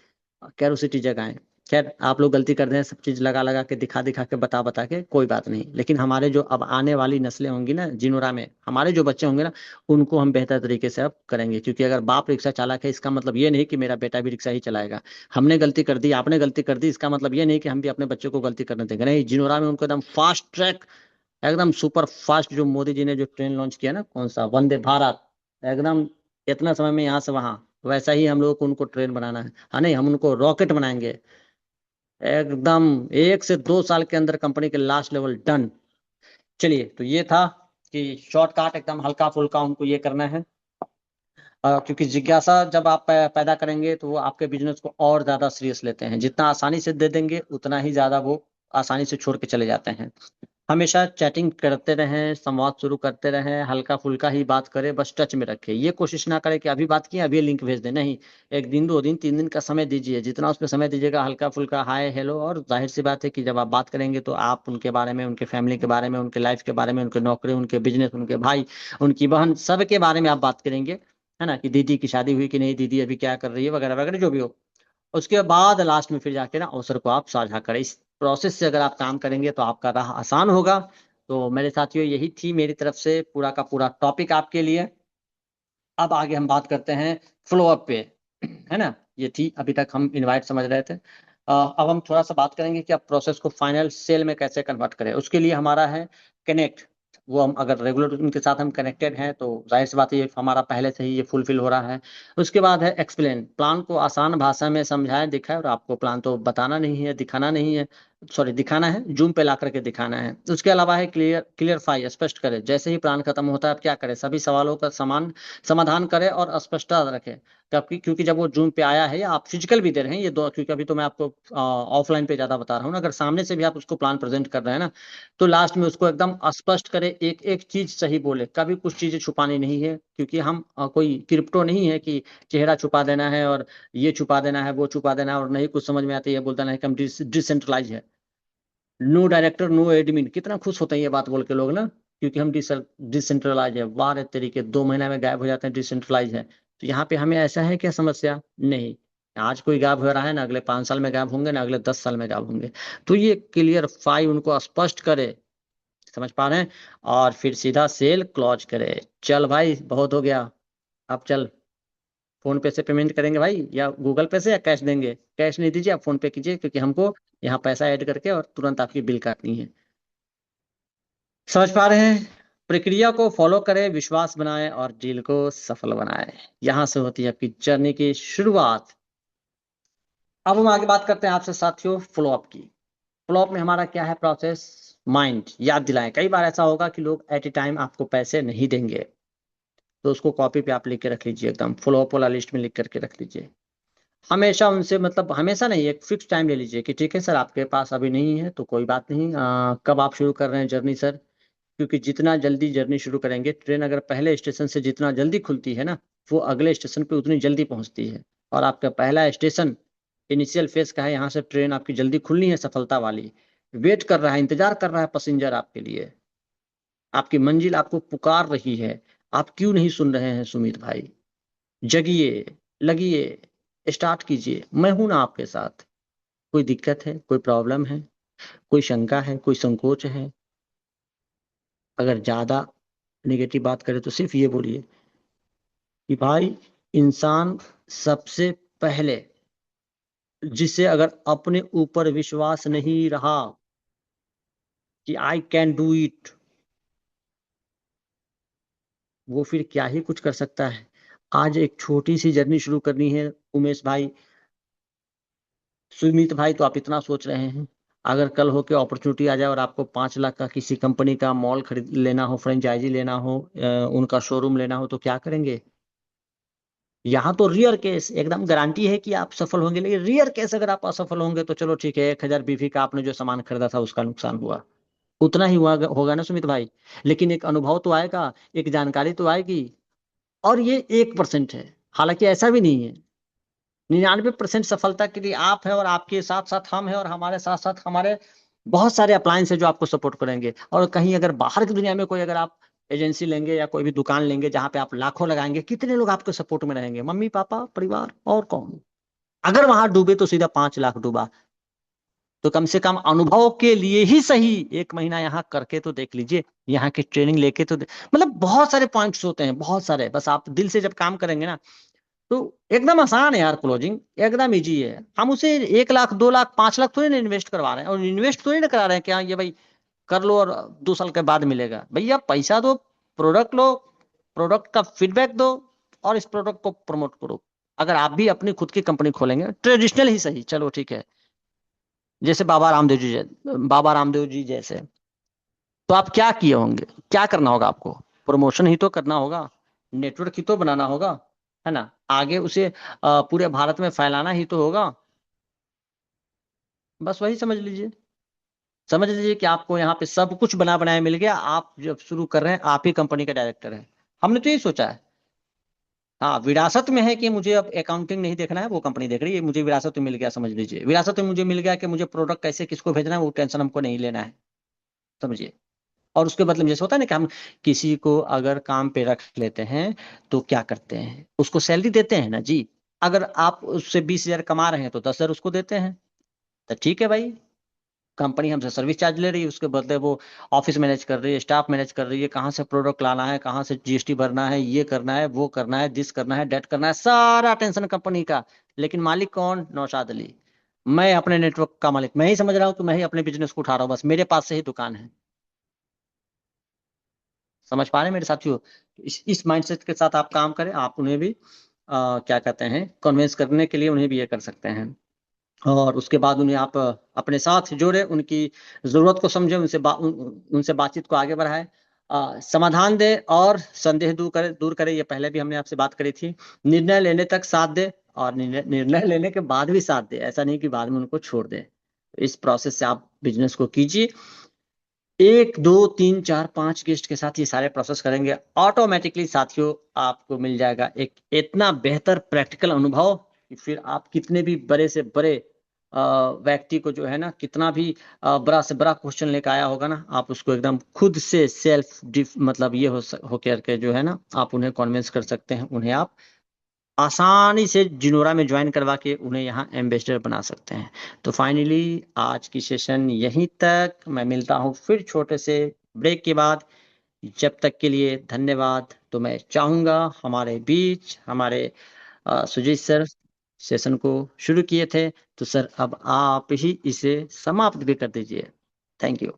कैरोसिटी जगाएं। खैर आप लोग गलती करते हैं, सब चीज लगा लगा के, दिखा दिखा के, बता बता के, कोई बात नहीं। लेकिन हमारे जो अब आने वाली नस्लें होंगी ना जिनोरा में, हमारे जो बच्चे होंगे ना, उनको हम बेहतर तरीके से अब करेंगे। क्योंकि अगर बाप रिक्शा चालक है, इसका मतलब ये नहीं कि मेरा बेटा भी रिक्शा ही चलाएगा। हमने गलती कर दी, आपने गलती कर दी, इसका मतलब ये नहीं कि हम भी अपने बच्चे को गलती करने देंगे। नहीं, जिनोरा में उनको एकदम फास्ट ट्रैक, एकदम सुपर फास्ट, जो मोदी जी ने जो ट्रेन लॉन्च किया ना, कौन सा, वंदे भारत, एकदम इतना समय में यहाँ से वहां, वैसा ही हम लोगों को उनको ट्रेन बनाना है। हाँ नहीं, हम उनको रॉकेट बनाएंगे एकदम, 1 से 2 साल के अंदर कंपनी के लास्ट लेवल डन। चलिए तो ये था कि शॉर्टकट एकदम हल्का फुल्का उनको ये करना है। क्योंकि जिज्ञासा जब आप पैदा करेंगे तो वो आपके बिजनेस को और ज्यादा सीरियस लेते हैं, जितना आसानी से दे देंगे उतना ही ज्यादा वो आसानी से छोड़ के चले जाते हैं। हमेशा चैटिंग करते रहें, संवाद शुरू करते रहें, हल्का फुल्का ही बात करें, बस टच में रखें। ये कोशिश ना करें कि अभी बात किए अभी लिंक भेज दें, नहीं। एक दिन, 2 दिन, 3 दिन का समय दीजिए, जितना उसमें समय दीजिएगा हल्का फुल्का हाय हेलो। और जाहिर सी बात है कि जब आप बात करेंगे तो आप उनके बारे में, उनके फैमिली के बारे में, उनके लाइफ के बारे में, उनके नौकरी, उनके बिजनेस, उनके भाई, उनकी बहन, सबके बारे में आप बात करेंगे, है ना, कि दीदी की शादी हुई कि नहीं, दीदी अभी क्या कर रही है, वगैरह वगैरह जो भी हो। उसके बाद लास्ट में फिर जाके ना अवसर को आप साझा करें। इस प्रोसेस से अगर आप काम करेंगे तो आपका राह आसान होगा। तो मेरे साथियों, यही थी मेरी तरफ से पूरा का पूरा टॉपिक आपके लिए। अब आगे हम बात करते हैं फ्लो अप पे, है ना। ये थी अभी तक हम इनवाइट समझ रहे थे। अब हम थोड़ा सा बात करेंगे कि अब प्रोसेस को फाइनल सेल में कैसे कन्वर्ट करें। उसके लिए हमारा है कनेक्ट। वो हम अगर रेगुलर उनके साथ हम कनेक्टेड हैं तो जाहिर सी बात है ये हमारा पहले से ही ये फुलफिल हो रहा है। उसके बाद है एक्सप्लेन। प्लान को आसान भाषा में समझाएं, दिखाएं। और आपको प्लान तो बताना नहीं है, दिखाना नहीं है, सॉरी दिखाना है, जूम पे ला करके दिखाना है। उसके अलावा है क्लियरफाई, स्पष्ट करें। जैसे ही प्लान खत्म होता है आप क्या करें, सभी सवालों का समान समाधान करें और स्पष्टता रखें। क्योंकि जब वो जूम पे आया है या आप फिजिकल भी दे रहे हैं ये दो, क्योंकि अभी तो मैं आपको ऑफलाइन पे ज्यादा बता रहा हूँ ना, अगर सामने से भी आप उसको प्लान प्रेजेंट कर रहे हैं ना, तो लास्ट में उसको एकदम स्पष्ट करें, एक एक चीज सही बोले, कभी कुछ चीजें छुपानी नहीं है। क्योंकि हम कोई क्रिप्टो नहीं है कि चेहरा छुपा देना है और ये छुपा देना है, वो छुपा देना है, और नहीं कुछ समझ में आता है ये बोल देना है कि हम डिसेंट्रलाइज है। नो डायरेक्टर नो एडमिन, कितना खुश होते हैं ये बात बोल के लोग ना, क्योंकि हम डिसेंट्रलाइज है। वाह रे तरीके, 2 महीना में गायब हो जाते हैं, डिसेंट्रलाइज है। तो यहाँ पे हमें ऐसा है क्या समस्या, नहीं। आज कोई गायब हो रहा है ना, अगले 5 साल में गायब होंगे ना, अगले 10 साल में गायब होंगे। तो ये क्लियर फाई उनको स्पष्ट करे, समझ पा रहे हैं। और फिर सीधा सेल क्लोज करे। चल भाई बहुत हो गया, अब चल। फोन पे से पेमेंट करेंगे भाई या गूगल पे से, या कैश देंगे? कैश नहीं दीजिए, आप फोन पे कीजिए, क्योंकि हमको यहाँ पैसा ऐड करके और तुरंत आपकी बिल काटनी है। समझ पा रहे हैं। प्रक्रिया को फॉलो करें, विश्वास बनाएं और डील को सफल बनाएं। यहां से होती है आपकी जर्नी की शुरुआत। अब हम आगे बात करते हैं आपसे साथियों फ्लोअप की। फ्लोअप में हमारा क्या है प्रोसेस, माइंड याद दिलाएं। कई बार ऐसा होगा कि लोग एट ए टाइम आपको पैसे नहीं देंगे, तो उसको कॉपी पे आप लिख के रख लीजिए, एकदम फ्लोअप वाला लिस्ट में लिख करके रख लीजिए। हमेशा उनसे, मतलब हमेशा नहीं, एक फिक्स टाइम ले लीजिए कि ठीक है सर आपके पास अभी नहीं है तो कोई बात नहीं, कब आप शुरू कर रहे हैं जर्नी सर। क्योंकि जितना जल्दी जर्नी शुरू करेंगे, ट्रेन अगर पहले स्टेशन से जितना जल्दी खुलती है ना, वो अगले स्टेशन पे उतनी जल्दी पहुंचती है। और आपका पहला स्टेशन इनिशियल फेज का है, यहाँ से ट्रेन आपकी जल्दी खुलनी है, सफलता वाली। वेट कर रहा है, इंतजार कर रहा है पैसेंजर आपके लिए। आपकी मंजिल आपको पुकार रही है। आप क्यों नहीं सुन रहे हैं सुमित भाई? जगिए, लगिए, स्टार्ट कीजिए, मैं हूं ना आपके साथ। कोई दिक्कत है, कोई प्रॉब्लम है, कोई शंका है, कोई संकोच है? अगर ज्यादा नेगेटिव बात करें तो सिर्फ ये बोलिए कि भाई, इंसान सबसे पहले, जिसे अगर अपने ऊपर विश्वास नहीं रहा कि आई कैन डू इट, वो फिर क्या ही कुछ कर सकता है। आज एक छोटी सी जर्नी शुरू करनी है उमेश भाई, सुमित भाई, तो आप इतना सोच रहे हैं। अगर कल हो के अपॉर्चुनिटी आ जाए और आपको 5 लाख का किसी कंपनी का मॉल खरीद लेना हो, फ्रेंचाइजी लेना हो, उनका शोरूम लेना हो, तो क्या करेंगे? यहाँ तो रियर केस एकदम गारंटी है कि आप सफल होंगे, लेकिन रियर केस अगर आप असफल होंगे तो चलो ठीक है, 1,000 बीवी का आपने जो सामान खरीदा था उसका नुकसान हुआ, उतना ही हुआ होगा ना सुमित भाई। लेकिन एक अनुभव तो आएगा, एक जानकारी तो आएगी। और ये 1% है, हालांकि ऐसा भी नहीं है। 99% सफलता के लिए आप है, और आपके साथ साथ हम है, और हमारे साथ साथ हमारे बहुत सारे अप्लायंस है जो आपको सपोर्ट करेंगे। और कहीं अगर बाहर की दुनिया में कोई, अगर आप एजेंसी लेंगे या कोई भी दुकान लेंगे जहां पे आप लाखों लगाएंगे, कितने लोग आपके सपोर्ट में रहेंगे? मम्मी पापा परिवार और कौन? अगर वहां डूबे तो सीधा 5 लाख डूबा। तो कम से कम अनुभव के लिए ही सही 1 महीना यहाँ करके तो देख लीजिए, यहाँ की ट्रेनिंग लेके तो मतलब बहुत सारे पॉइंट्स होते हैं, बहुत सारे। बस आप दिल से जब काम करेंगे ना, तो एकदम आसान है यार, क्लोजिंग एकदम इजी है। हम उसे 1 लाख 2 लाख 5 लाख थोड़ी ना इन्वेस्ट करवा रहे हैं, और इन्वेस्ट थोड़ी ना करा रहे हैं कि हाँ ये भाई कर लो और 2 साल के बाद मिलेगा। भैया पैसा दो, प्रोडक्ट लो, प्रोडक्ट का फीडबैक दो, और इस प्रोडक्ट को प्रमोट करो। अगर आप भी अपनी खुद की कंपनी खोलेंगे, ट्रेडिशनल ही सही, चलो ठीक है, जैसे बाबा रामदेव जी जैसे, तो आप क्या किए होंगे? क्या करना होगा आपको? प्रमोशन ही तो करना होगा, नेटवर्क ही तो बनाना होगा, है ना, आगे उसे पूरे भारत में फैलाना ही तो होगा। बस वही समझ लीजिए। समझ लीजिए कि आपको यहाँ पे सब कुछ बना बनाया मिल गया, आप जब शुरू कर रहे हैं आप ही कंपनी का डायरेक्टर हैं। हमने तो यही सोचा है। हाँ, विरासत में है कि मुझे अब अकाउंटिंग नहीं देखना है, वो कंपनी देख रही है, मुझे विरासत में मिल गया, समझ लीजिए विरासत में मुझे मिल गया कि मुझे प्रोडक्ट कैसे किसको भेजना है वो टेंशन हमको नहीं लेना है। समझिए। और उसके बदले में जैसे होता है ना कि हम किसी को अगर काम पे रख लेते हैं तो क्या करते हैं, उसको सैलरी देते हैं ना जी। अगर आप उससे 20,000 कमा रहे हैं तो 10,000 उसको देते हैं। तो ठीक है भाई, कंपनी हमसे सर्विस चार्ज ले रही है, उसके बदले वो ऑफिस मैनेज कर रही है, स्टाफ मैनेज कर रही है, कहाँ से प्रोडक्ट लाना है, कहाँ से जीएसटी भरना है, ये करना है, वो करना है, दिस करना है, डेट करना है, सारा टेंशन कंपनी का। लेकिन मालिक कौन? नौशाद अली। मैं अपने नेटवर्क का मालिक, मैं ही समझ रहा हूँ कि मैं ही अपने बिजनेस को उठा रहा हूँ, बस मेरे पास से ही दुकान है। समझ पा रहे हैं मेरे साथियों? इस माइंडसेट के साथ आप काम करें, आप उन्हें भी क्या कहते हैं, कन्विंस करने के लिए उन्हें भी ये कर सकते हैं। और उसके बाद उन्हें आप अपने साथ जोड़े, उनकी जरूरत को समझे, उनसे बातचीत को आगे बढ़ाए, समाधान दे और संदेह दूर करे, ये पहले भी हमने आपसे बात करी थी। निर्णय लेने तक साथ दे, और निर्णय लेने के बाद भी साथ दे, ऐसा नहीं कि बाद में उनको छोड़ दे। इस प्रोसेस से आप बिजनेस को कीजिए। एक दो तीन चार पांच गेस्ट के साथ ये सारे प्रोसेस करेंगे, ऑटोमेटिकली साथियों आपको मिल जाएगा एक इतना बेहतर प्रैक्टिकल अनुभव कि फिर आप कितने भी बड़े से बड़े व्यक्ति को जो है ना, कितना भी बड़ा से बड़ा क्वेश्चन लेकर आया होगा ना, आप उसको एकदम खुद से सेल्फ मतलब ये हो करके जो है ना, आप उन्हें कन्विंस कर सकते हैं, उन्हें आप आसानी से जिनोरा में ज्वाइन करवा के उन्हें यहाँ एम्बेसडर बना सकते हैं। तो फाइनली आज की सेशन यहीं तक, मैं मिलता हूँ फिर छोटे से ब्रेक के बाद। जब तक के लिए धन्यवाद। तो मैं चाहूंगा हमारे बीच हमारे सुजीत सर सेशन को शुरू किए थे, तो सर अब आप ही इसे समाप्त भी कर दीजिए। Thank you.